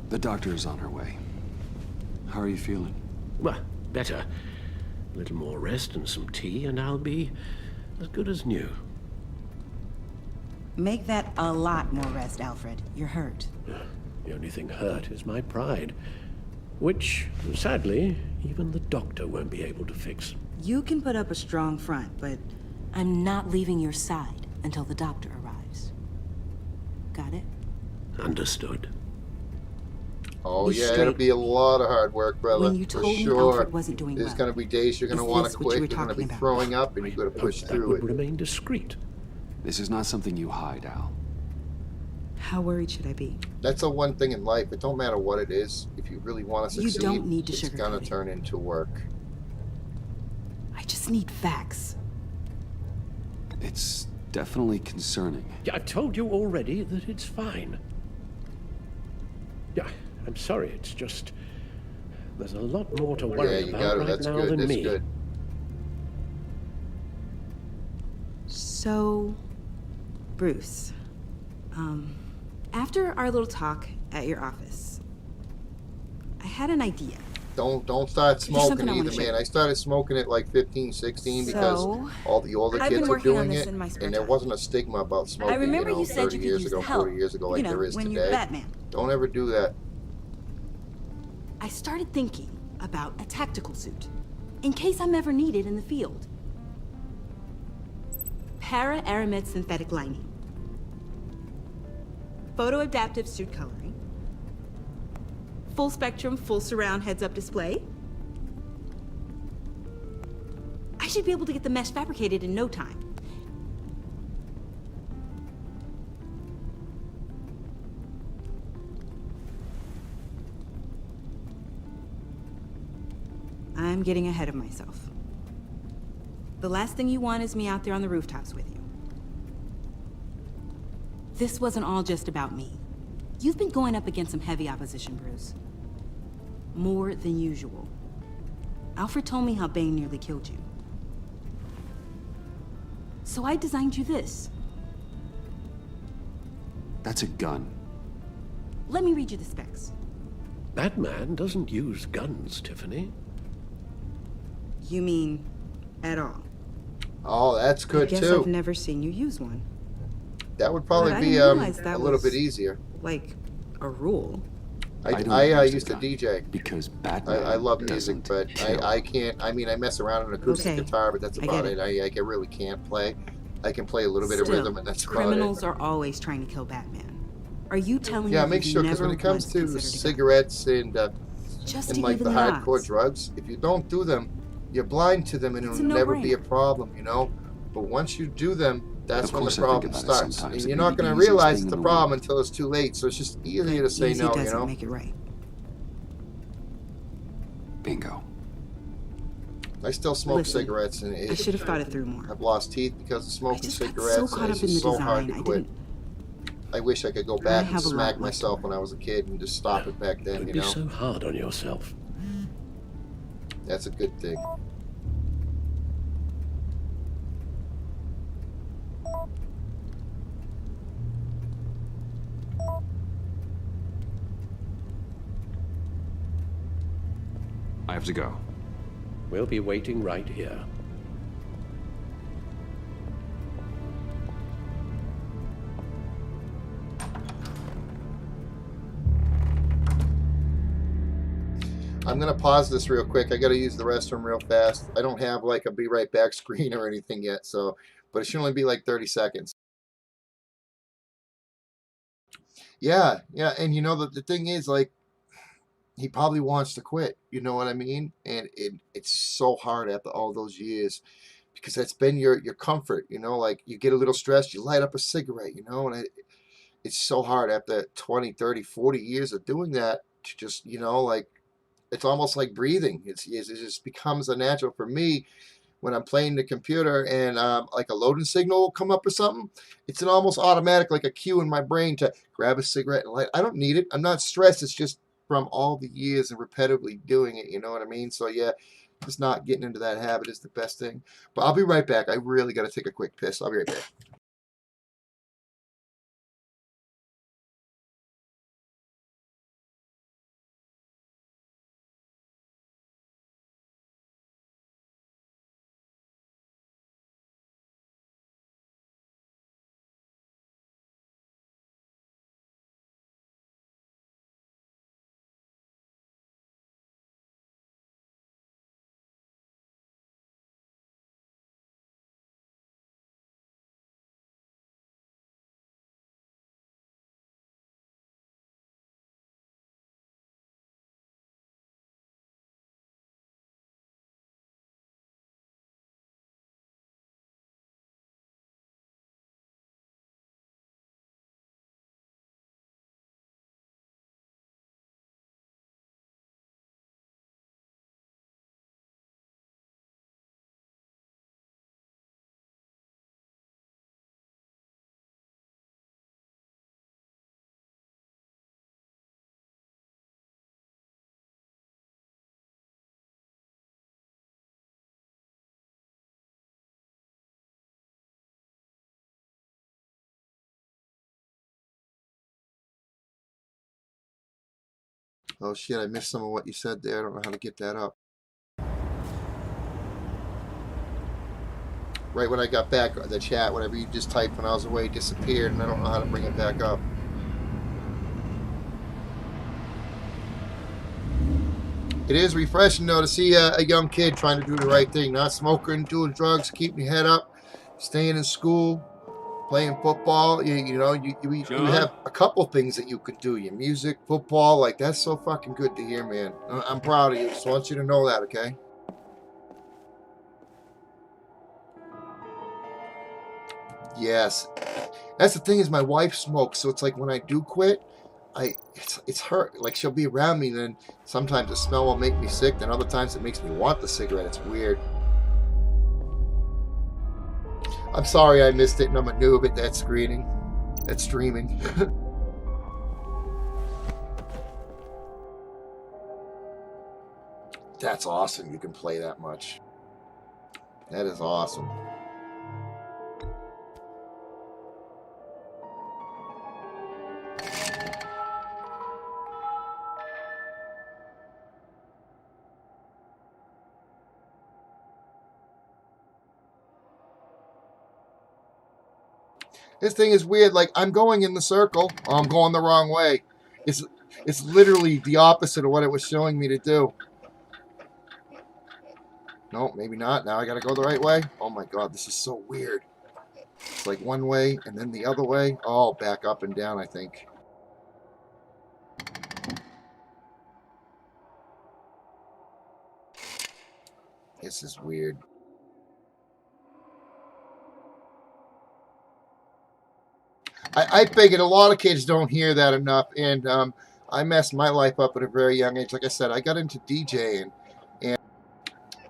The doctor is on her way. How are you feeling? Well, better. A little more rest and some tea, and I'll be as good as new. Make that a lot more rest, Alfred. You're hurt. The only thing hurt is my pride, which, sadly, even the doctor won't be able to fix. You can put up a strong front, but I'm not leaving your side until the doctor arrives. Got it? Understood. Oh Be yeah, straight. it'll be a lot of hard work, brother. When you for told me sure. Alfred wasn't doing There's well, gonna be days you're gonna is want this to what you quit. were You're gonna be talking about? throwing up, and you gotta push That through would it. remain discreet. This is not something you hide, Al. How worried should I be? That's the one thing in life. It don't matter what it is. If you really want to You succeed, don't need to it's sugarcoat gonna it. turn into work. I just need facts. It's definitely concerning. Yeah, I told you already that it's fine. Yeah, I'm sorry, it's just There's a lot more to Yeah, worry you about got it. right That's now good. than That's me. good. So, Bruce, after our little talk at your office, I had an idea. Don't start There's smoking something I wanna either, share. man. I started smoking at like 15, 16 because So, all the older I've been kids are working on doing this it, in my spare and there time. wasn't a stigma about smoking, remember you said 30 you could years use ago, the 40 help, years ago, you like know, there is when you're today. Batman. Don't ever do that. I started thinking about a tactical suit, in case I'm ever needed in the field. Para-aramid synthetic lining. Photo-adaptive suit coloring. Full spectrum, full surround heads-up display. I should be able to get the mesh fabricated in no time. I'm getting ahead of myself. The last thing you want is me out there on the rooftops with you. This wasn't all just about me. You've been going up against some heavy opposition, Bruce. More than usual. Alfred told me how Bane nearly killed you. So I designed you this. That's a gun. Let me read you the specs. Batman doesn't use guns, Tiffany. You mean at all? Oh, that's good I guess too. I've never seen you use one. That would But probably I be didn't realize a that little bit was, easier. like, a rule. I don't I use a used to gun DJ. because Batman I love music, doesn't but kill. I can't. I mean, I mess around on an acoustic Okay, guitar, but that's I about get it. I really can't play. I can play a little bit of Still, rhythm, and that's about criminals it. are always trying to kill Batman. Are you telling Yeah, me make you've sure because never when it comes once to considered a gun? cigarettes Just and to like even the the hardcore odds. drugs, if you don't do them, you're blind to them, and It's it'll a never be a no-brainer. problem, you know. But once you do them, that's Of when the course I think problem about it starts, sometimes. and It you're may not be going the to easiest realize thing it's in a the problem world. until it's too late. So it's just easier to say Easy no, you doesn't know. make it right. Bingo. I still smoke Listen, cigarettes, and I should have thought it through more. I've lost teeth because of smoking just got cigarettes. so caught and up it's in the just so hard design, to I quit. didn't. I wish I could go I back and have a lot smack left to myself learn. when I was a kid and just stop it back then, Don't you be know. so hard on yourself. That's a good thing. I have to go. We'll be waiting right here. I'm gonna pause this real quick. I gotta use the restroom real fast. I don't have like a be right back screen or anything yet, so but it should only be like 30 seconds. Yeah, yeah, and you know the thing is like he probably wants to quit. You know what I mean? And it's so hard after all those years because that's been your comfort. You know, like you get a little stressed, you light up a cigarette. You know, and it's so hard after 20, 30, 40 years of doing that to just like it's almost like breathing. It just becomes a natural for me when I'm playing the computer and like a loading signal will come up or something. It's an almost automatic, like a cue in my brain to grab a cigarette and light. I don't need it. I'm not stressed. It's just from all the years and repetitively doing it. You know what I mean? So yeah, just not getting into that habit is the best thing. But I'll be right back. I really got to take a quick piss. I'll be right back. Oh shit, I missed some of what you said there. I don't know how to get that up. Right when I got back, the chat, whatever you just typed when I was away, disappeared, and I don't know how to bring it back up. It is refreshing, though, to see a young kid trying to do the right thing, not smoking, doing drugs, keeping your head up, staying in school, playing football. You know, you have a couple things that you could do. Your music, football, like, that's so fucking good to hear, man. I'm proud of you. Just want you to know that, okay? Yes. That's the thing is my wife smokes, so it's like when I do quit, it's her. Like, she'll be around me, and then sometimes the smell will make me sick, then other times it makes me want the cigarette. It's weird. I'm sorry I missed it, and I'm a noob at that screening. That streaming. That's awesome. You can play that much. That is awesome. This thing is weird. Like, I'm going in the circle. Oh, I'm going the wrong way. It's literally the opposite of what it was showing me to do. No, maybe not. Now I gotta go the right way. Oh my god, this is so weird. It's like one way and then the other way. Oh, back up and down, I think. This is weird. I figured a lot of kids don't hear that enough, and I messed my life up at a very young age. Like I said, I got into DJing, and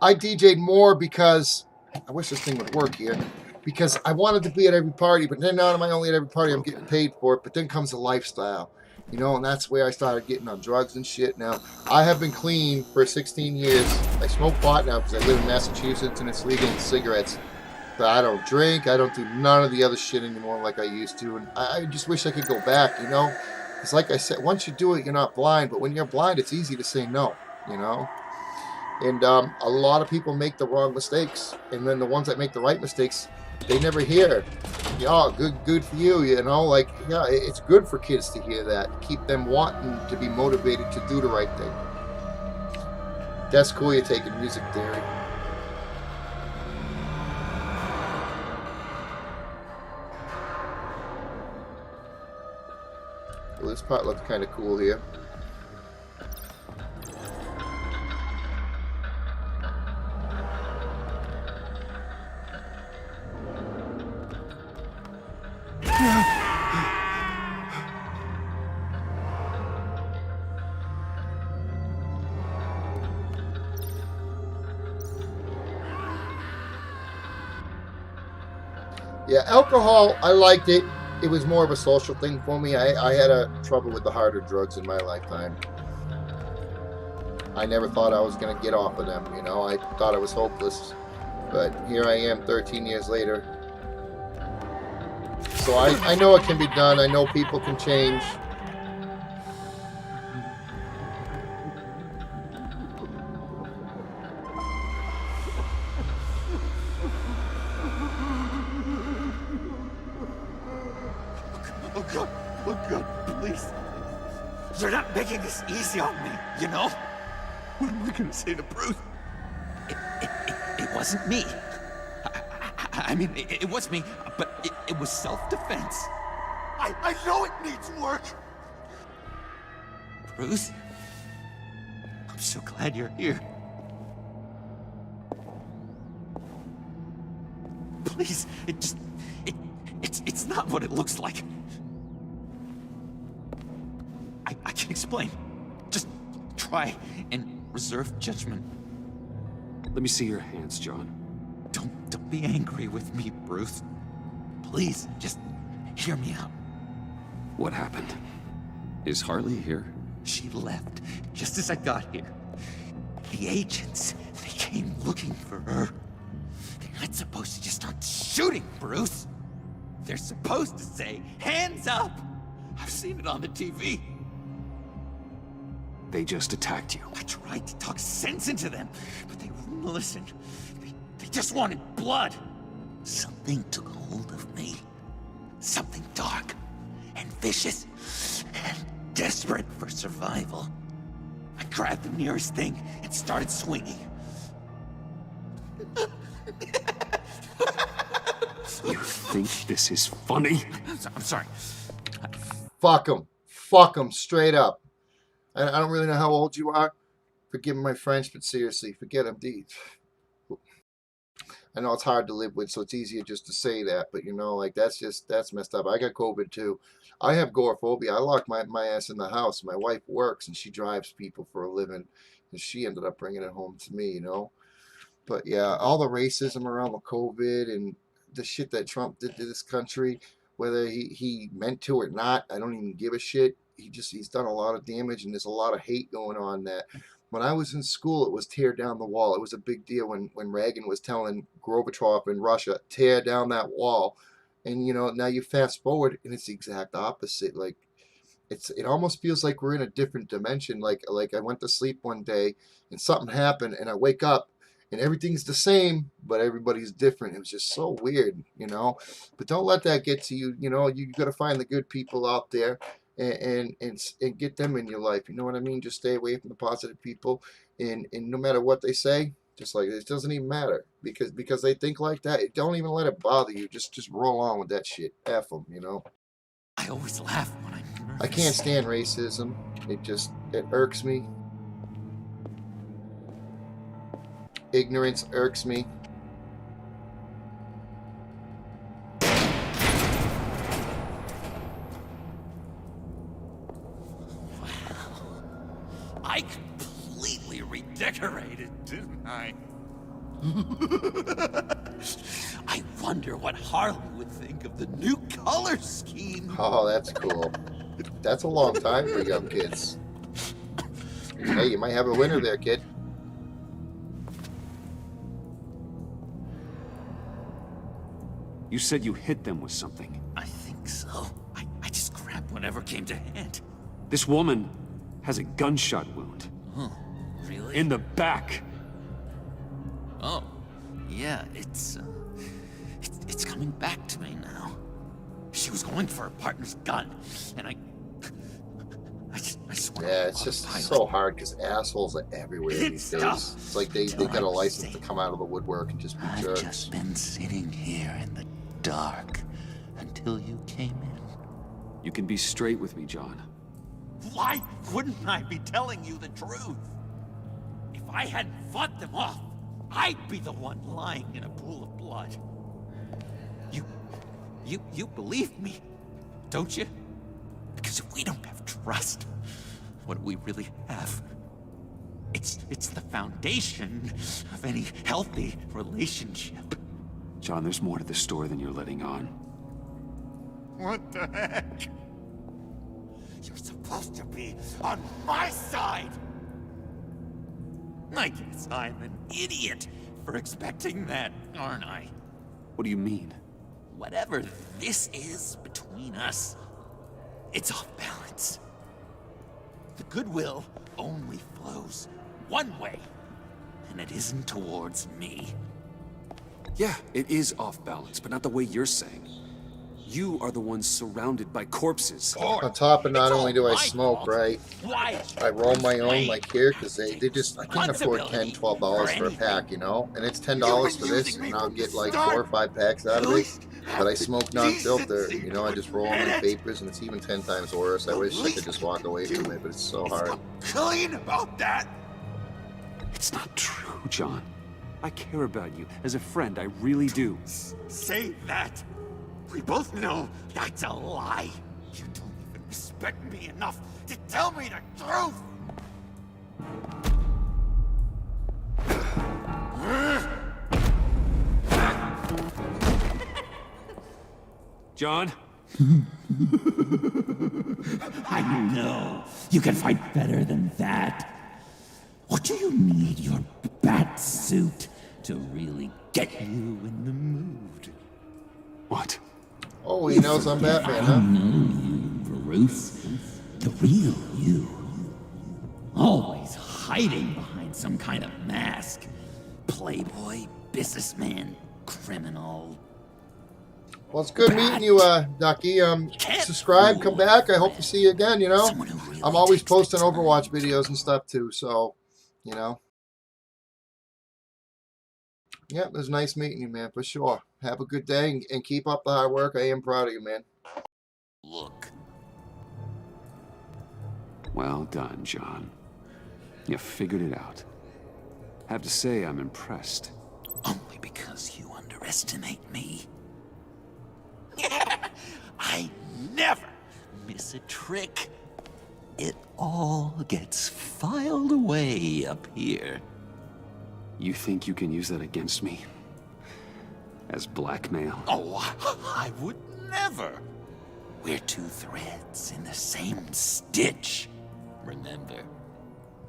I DJ'd more because, I wish this thing would work here, because I wanted to be at every party, but then not am I only at every party, I'm getting paid for it, but then comes the lifestyle, you know, and that's where I started getting on drugs and shit. Now, I have been clean for 16 years. I smoke pot now because I live in Massachusetts, and it's legal in cigarettes. But I don't drink. I don't do none of the other shit anymore like I used to. And I just wish I could go back, you know? It's like I said, once you do it, you're not blind. But when you're blind, it's easy to say no, you know? And a lot of people make the wrong mistakes. And then the ones that make the right mistakes, they never hear. Yeah, good for you, you know? Like, yeah, it's good for kids to hear that. Keep them wanting to be motivated to do the right thing. That's cool you're taking music theory. Well, this part looks kind of cool here. Yeah, alcohol, I liked it. It was more of a social thing for me. I had a trouble with the harder drugs in my lifetime. I never thought I was going to get off of them, you know. I thought I was hopeless. But here I am 13 years later. So I know it can be done. I know people can change. You're not making this easy on me, you know? What am I gonna say to Bruce? It wasn't me. I mean, it was me, but it was self-defense. I know it needs work. Bruce, I'm so glad you're here. Please, it's not what it looks like. I can explain. Just try and reserve judgment. Let me see your hands, John. Don't be angry with me, Bruce. Please, just hear me out. What happened? Is Harley here? She left just as I got here. The agents, they came looking for her. They're not supposed to just start shooting, Bruce. They're supposed to say, hands up! I've seen it on the TV. They just attacked you. I tried to talk sense into them, but they wouldn't listen. They just wanted blood. Something took hold of me. Something dark and vicious and desperate for survival. I grabbed the nearest thing and started swinging. You think this is funny? I'm sorry. Fuck them. Fuck them, straight up. I don't really know how old you are. Forgive my French, but seriously, forget them. I know it's hard to live with, so it's easier just to say that. But, you know, like, that's messed up. I got COVID, too. I have agoraphobia. I lock my ass in the house. My wife works, and she drives people for a living. And she ended up bringing it home to me, you know. But, yeah, all the racism around the COVID and the shit that Trump did to this country, whether he meant to or not, I don't even give a shit. He's done a lot of damage, and there's a lot of hate going on that. When I was in school, it was tear down the wall. It was a big deal when Reagan was telling Gorbachev in Russia, tear down that wall. And, you know, now you fast forward, and it's the exact opposite. Like, it almost feels like we're in a different dimension. Like I went to sleep one day, and something happened, and I wake up, and everything's the same, but everybody's different. It was just so weird, you know. But don't let that get to you. You know, you got to find the good people out there. And get them in your life, you know what I mean? Just stay away from the positive people, and no matter what they say, just like it doesn't even matter because they think like that. Don't even let it bother you. Just roll on with that shit. F them, you know. I always laugh when I'm nervous. I can't stand racism. It irks me. Ignorance irks me. I completely redecorated, didn't I? I wonder what Harley would think of the new color scheme. Oh, that's cool. That's a long time for young kids. Hey, you might have a winner there, kid. You said you hit them with something. I think so. I just grabbed whatever came to hand. This woman has a gunshot wound. Oh, really? In the back. Oh, yeah, it's coming back to me now. She was going for her partner's gun, and I just yeah, it's just so hard because assholes are everywhere these days. It's like they got a license to come out of the woodwork and just be jerks. I've just been sitting here in the dark until you came in. You can be straight with me, John. Why wouldn't I be telling you the truth? If I hadn't fought them off, I'd be the one lying in a pool of blood. You believe me, don't you? Because if we don't have trust, what do we really have? It's the foundation of any healthy relationship. John, there's more to the story than you're letting on. What the heck? You're supposed to be on my side! I guess I'm an idiot for expecting that, aren't I? What do you mean? Whatever this is between us, it's off balance. The goodwill only flows one way, and it isn't towards me. Yeah, it is off balance, but not the way you're saying. You are the ones surrounded by corpses. On top of not only do I smoke, right, I roll my own like here because they just, I can't afford $10, $12 for a pack, you know? And it's $10 for this, and I'll get like 4 or 5 packs out of it. But I smoke non-filter, you know, I just roll them in vapors, and it's even 10 times worse. I wish I could just walk away from it, but it's so hard. Clean about that! It's not true, John. I care about you. As a friend, I really do. Say that! We both know that's a lie! You don't even respect me enough to tell me the truth! John? I know. You can fight better than that. What do you need your bat suit to really get you in the mood? What? Oh, he knows I'm Batman, huh? I know you, Bruce. The real you. Always hiding behind some kind of mask. Playboy, businessman, criminal. Well, it's good meeting you, Ducky. Subscribe, come back. I hope to see you again, you know. I'm always posting Overwatch videos and stuff, too, so, you know. Yeah, it was nice meeting you, man, for sure. Have a good day and keep up the hard work. I am proud of you, man. Look. Well done, John. You figured it out. Have to say, I'm impressed. Only because you underestimate me. I never miss a trick. It all gets filed away up here. You think you can use that against me? As blackmail? Oh, I would never. We're two threads in the same stitch. Remember?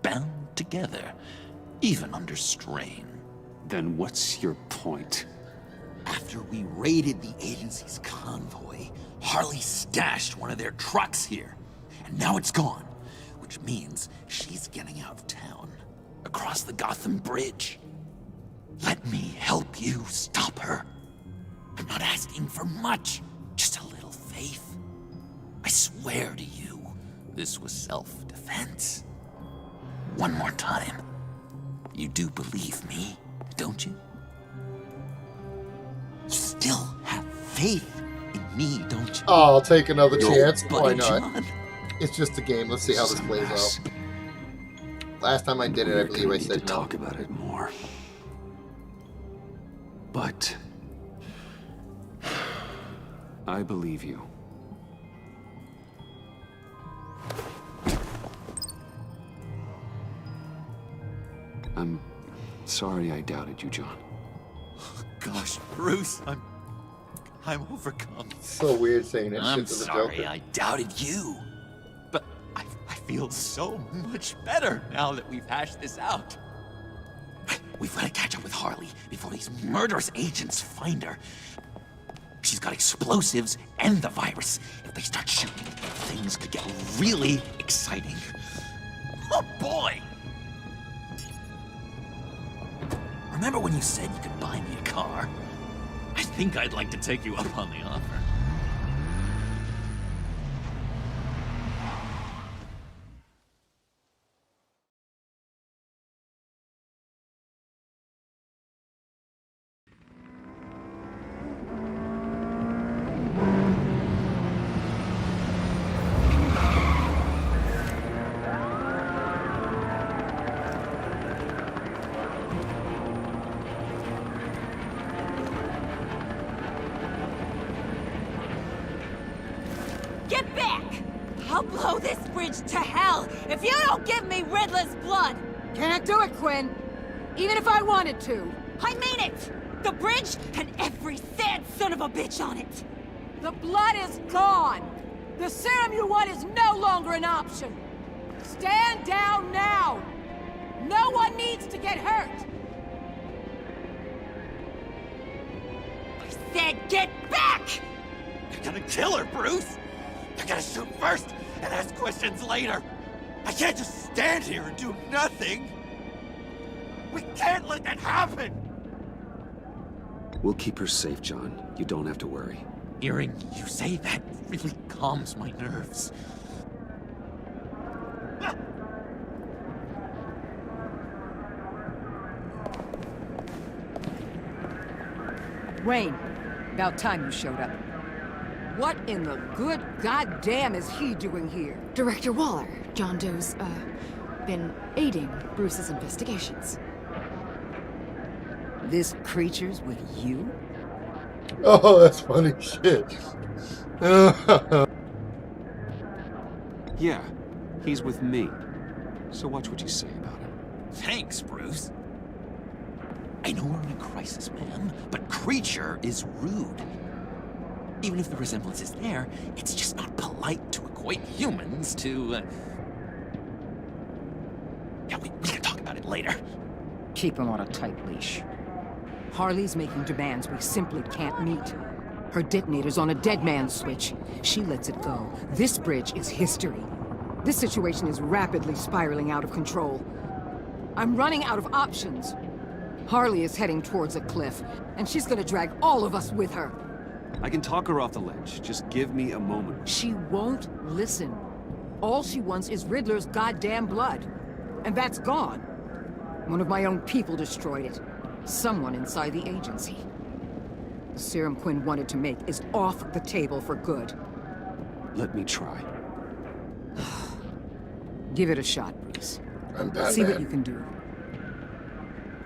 Bound together, even under strain. Then what's your point? After we raided the agency's convoy, Harley stashed one of their trucks here. And now it's gone, which means she's getting out of town, across the Gotham Bridge. Let me help you stop her. I'm not asking for much, just a little faith. I swear to you, this was self-defense. One more time. You do believe me, don't you? You still have faith in me, don't you? Oh, I'll take another chance. Buddy Why not? John. It's just a game. Let's see how this plays out. Last time I did it, I believe I said to talk about it more. But I believe you. I'm sorry I doubted you, John. Gosh, Bruce, I'm overcome. So weird saying that I'm shit to the sorry Joker. I doubted you. But I feel so much better now that we've hashed this out. We've got to catch up with Harley before these murderous agents find her. She's got explosives and the virus. If they start shooting, things could get really exciting. Oh boy! Remember when you said you could buy me a car? I think I'd like to take you up on the offer. Get back! I'll blow this bridge to hell if you don't give me Riddler's blood! Can't do it, Quinn. Even if I wanted to. I mean it! The bridge and every sad son of a bitch on it! The blood is gone! The serum you want is no longer an option! Stand down now! No one needs to get hurt! I said get back! They're gonna kill her, Bruce! They're gonna shoot first and ask questions later! I can't just stand here and do nothing! We can't let that happen! We'll keep her safe, John. You don't have to worry. Hearing you say that really calms my nerves. Wayne, about time you showed up. What in the good goddamn is he doing here? Director Waller, John Doe's, been aiding Bruce's investigations. This creature's with you? Oh, that's funny shit. Yeah, he's with me. So watch what you say about him. Thanks, Bruce. I know we're in a crisis, man, but Creature is rude. Even if the resemblance is there, it's just not polite to equate humans to, Yeah, we can talk about it later. Keep him on a tight leash. Harley's making demands we simply can't meet. Her detonator's on a dead man's switch. She lets it go. This bridge is history. This situation is rapidly spiraling out of control. I'm running out of options. Harley is heading towards a cliff, and she's gonna drag all of us with her. I can talk her off the ledge. Just give me a moment. She won't listen. All she wants is Riddler's goddamn blood. And that's gone. One of my own people destroyed it. Someone inside the agency. The serum Quinn wanted to make is off the table for good. Let me try. Give it a shot, Bruce. I'm Batman. See what you can do.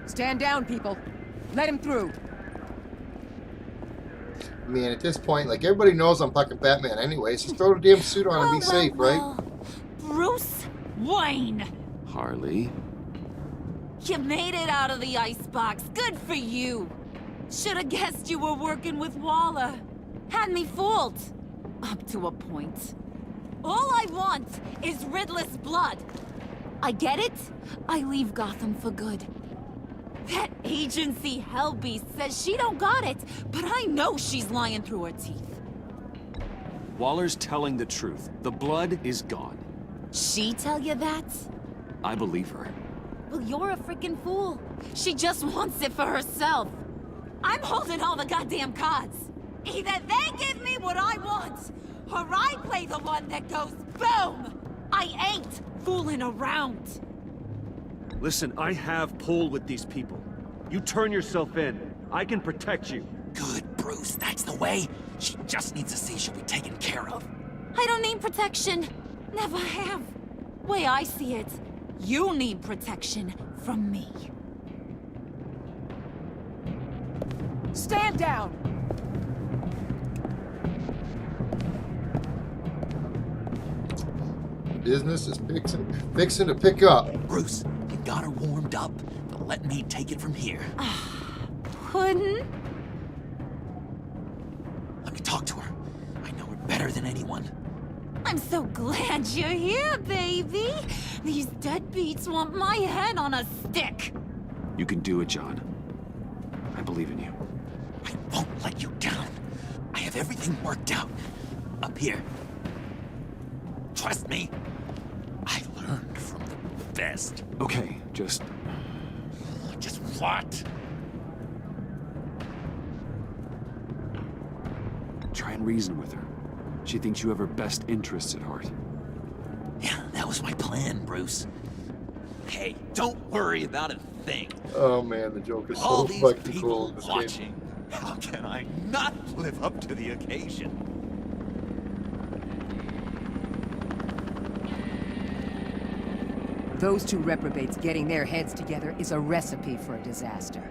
Stand down, people. Let him through. I mean, at this point, like, everybody knows I'm fucking Batman anyways. Just throw the damn suit on and be safe, right? Bruce Wayne! Harley? You made it out of the icebox. Good for you. Should've guessed you were working with Waller. Had me fooled. Up to a point. All I want is Riddler's blood. I get it. I leave Gotham for good. That agency hellbeast says she don't got it, but I know she's lying through her teeth. Waller's telling the truth. The blood is gone. She tell you that? I believe her. Well, you're a freaking fool. She just wants it for herself. I'm holding all the goddamn cards. Either they give me what I want, or I play the one that goes boom! I ain't fooling around. Listen, I have pull with these people. You turn yourself in. I can protect you. Good, Bruce. That's the way. She just needs to see she'll be taken care of. I don't need protection. Never have. Way I see it, you need protection from me. Stand down! Business is fixing to pick up. Bruce, you got her warmed up, but let me take it from here. Puddin'? Let me talk to her. I know her better than anyone. I'm so glad you're here, baby. These deadbeats want my head on a stick. You can do it, John. I believe in you. I won't let you down. I have everything worked out. Up here. Trust me. I learned from the best. Okay, just what? try and reason with her. She thinks you have her best interests at heart. Yeah, that was my plan, Bruce. Hey, don't worry about a thing. Oh man, the Joker's so All these fucking people cool in this watching. game. How can I not live up to the occasion? Those two reprobates getting their heads together is a recipe for a disaster.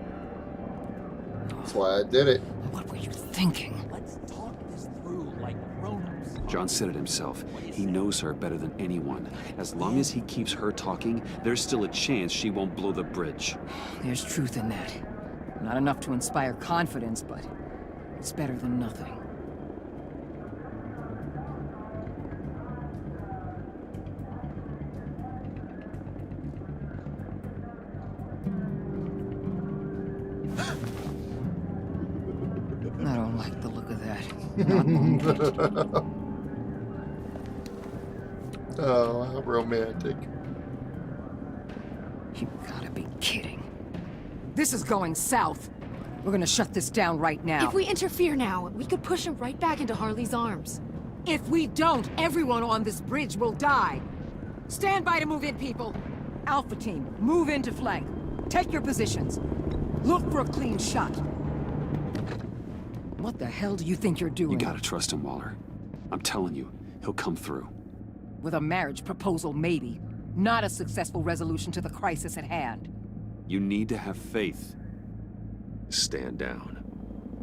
That's why I did it. What were you thinking? Let's talk this through like grown-ups. John said it himself. He knows her better than anyone. As long as he keeps her talking, there's still a chance she won't blow the bridge. There's truth in that. Not enough to inspire confidence, but it's better than nothing. I don't like the look of that. Not one bit. Oh, how romantic. You gotta be kidding. This is going south. We're gonna shut this down right now. If we interfere now, we could push him right back into Harley's arms. If we don't, everyone on this bridge will die. Stand by to move in, people. Alpha team, move into flank. Take your positions. Look for a clean shot. What the hell do you think you're doing? You gotta trust him, Waller. I'm telling you, he'll come through. With a marriage proposal, maybe. Not a successful resolution to the crisis at hand. You need to have faith. Stand down.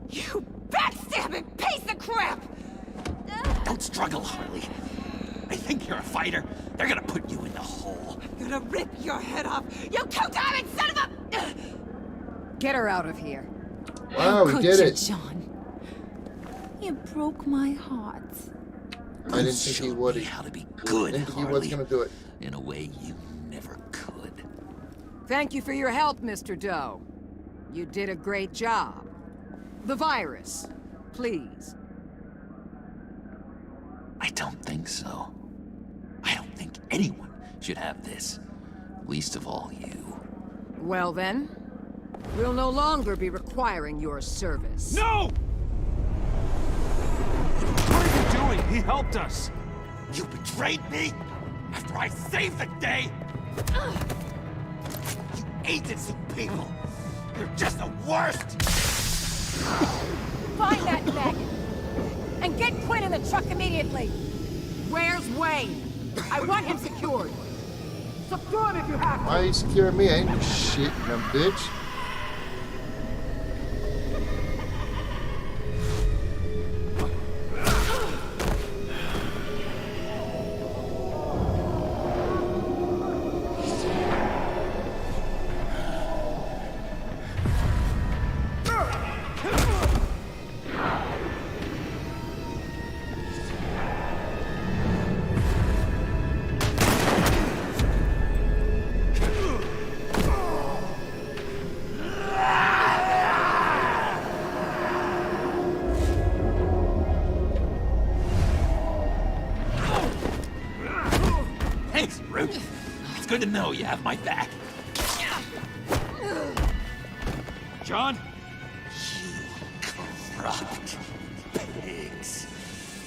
You backstabbing piece of crap! Don't struggle, Harley. I think you're a fighter. They're gonna put you in the hole. I'm gonna rip your head off, you two-diamond son of a... Get her out of here. Wow, we did it. John? You broke my heart. I didn't think he would. How to be good, I didn't think he was Harley. gonna do it. In a way you never could. Thank you for your help, Mr. Doe. You did a great job. The virus, please. I don't think so. I don't think anyone should have this. Least of all you. Well then, we'll no longer be requiring your service. No! What are you doing? He helped us. You betrayed me after I saved the day. You agency people. You're just the worst. Find that mech! And get Quinn in the truck immediately! Where's Wayne? I want him secured! Secure him if you have to! Why are you securing me? I ain't shit, dumb bitch. Thanks, Root. It's good to know you have my back. John? Corrupt pigs.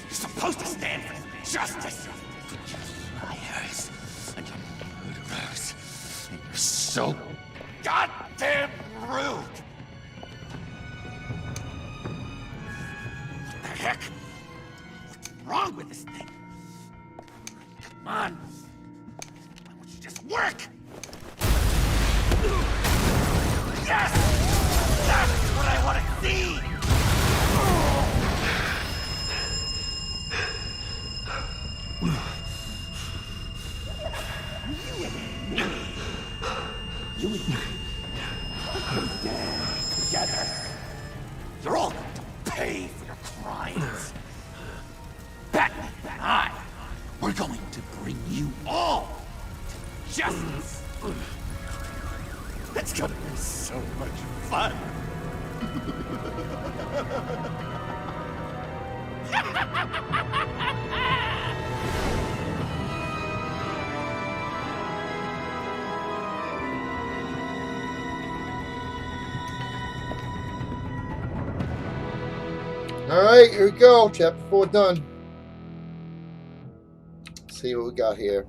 You're supposed to stand for justice. But you're liars and you're murderers. And you're so goddamn rude. What the heck? What's wrong with this thing? Come on. Why don't you just work? Yes! That's what I want to see! You and me. We're dead together. You're all going to pay for your crimes. Batman and I, we're going to bring you all to justice. It's gonna be so much fun. Alright, here we go. Chapter 4 done. Let's see what we got here.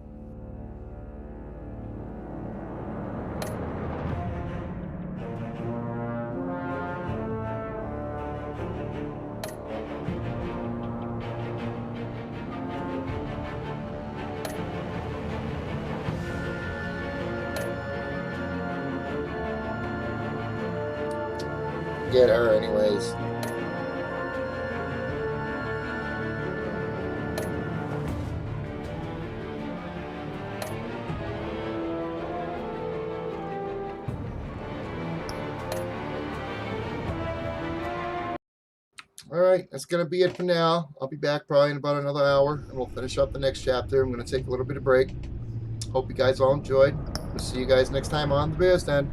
Get her anyways. Alright, that's going to be it for now. I'll be back probably in about another hour, and we'll finish up the next chapter. I'm going to take a little bit of break. Hope you guys all enjoyed. We'll see you guys next time on The Bears Den.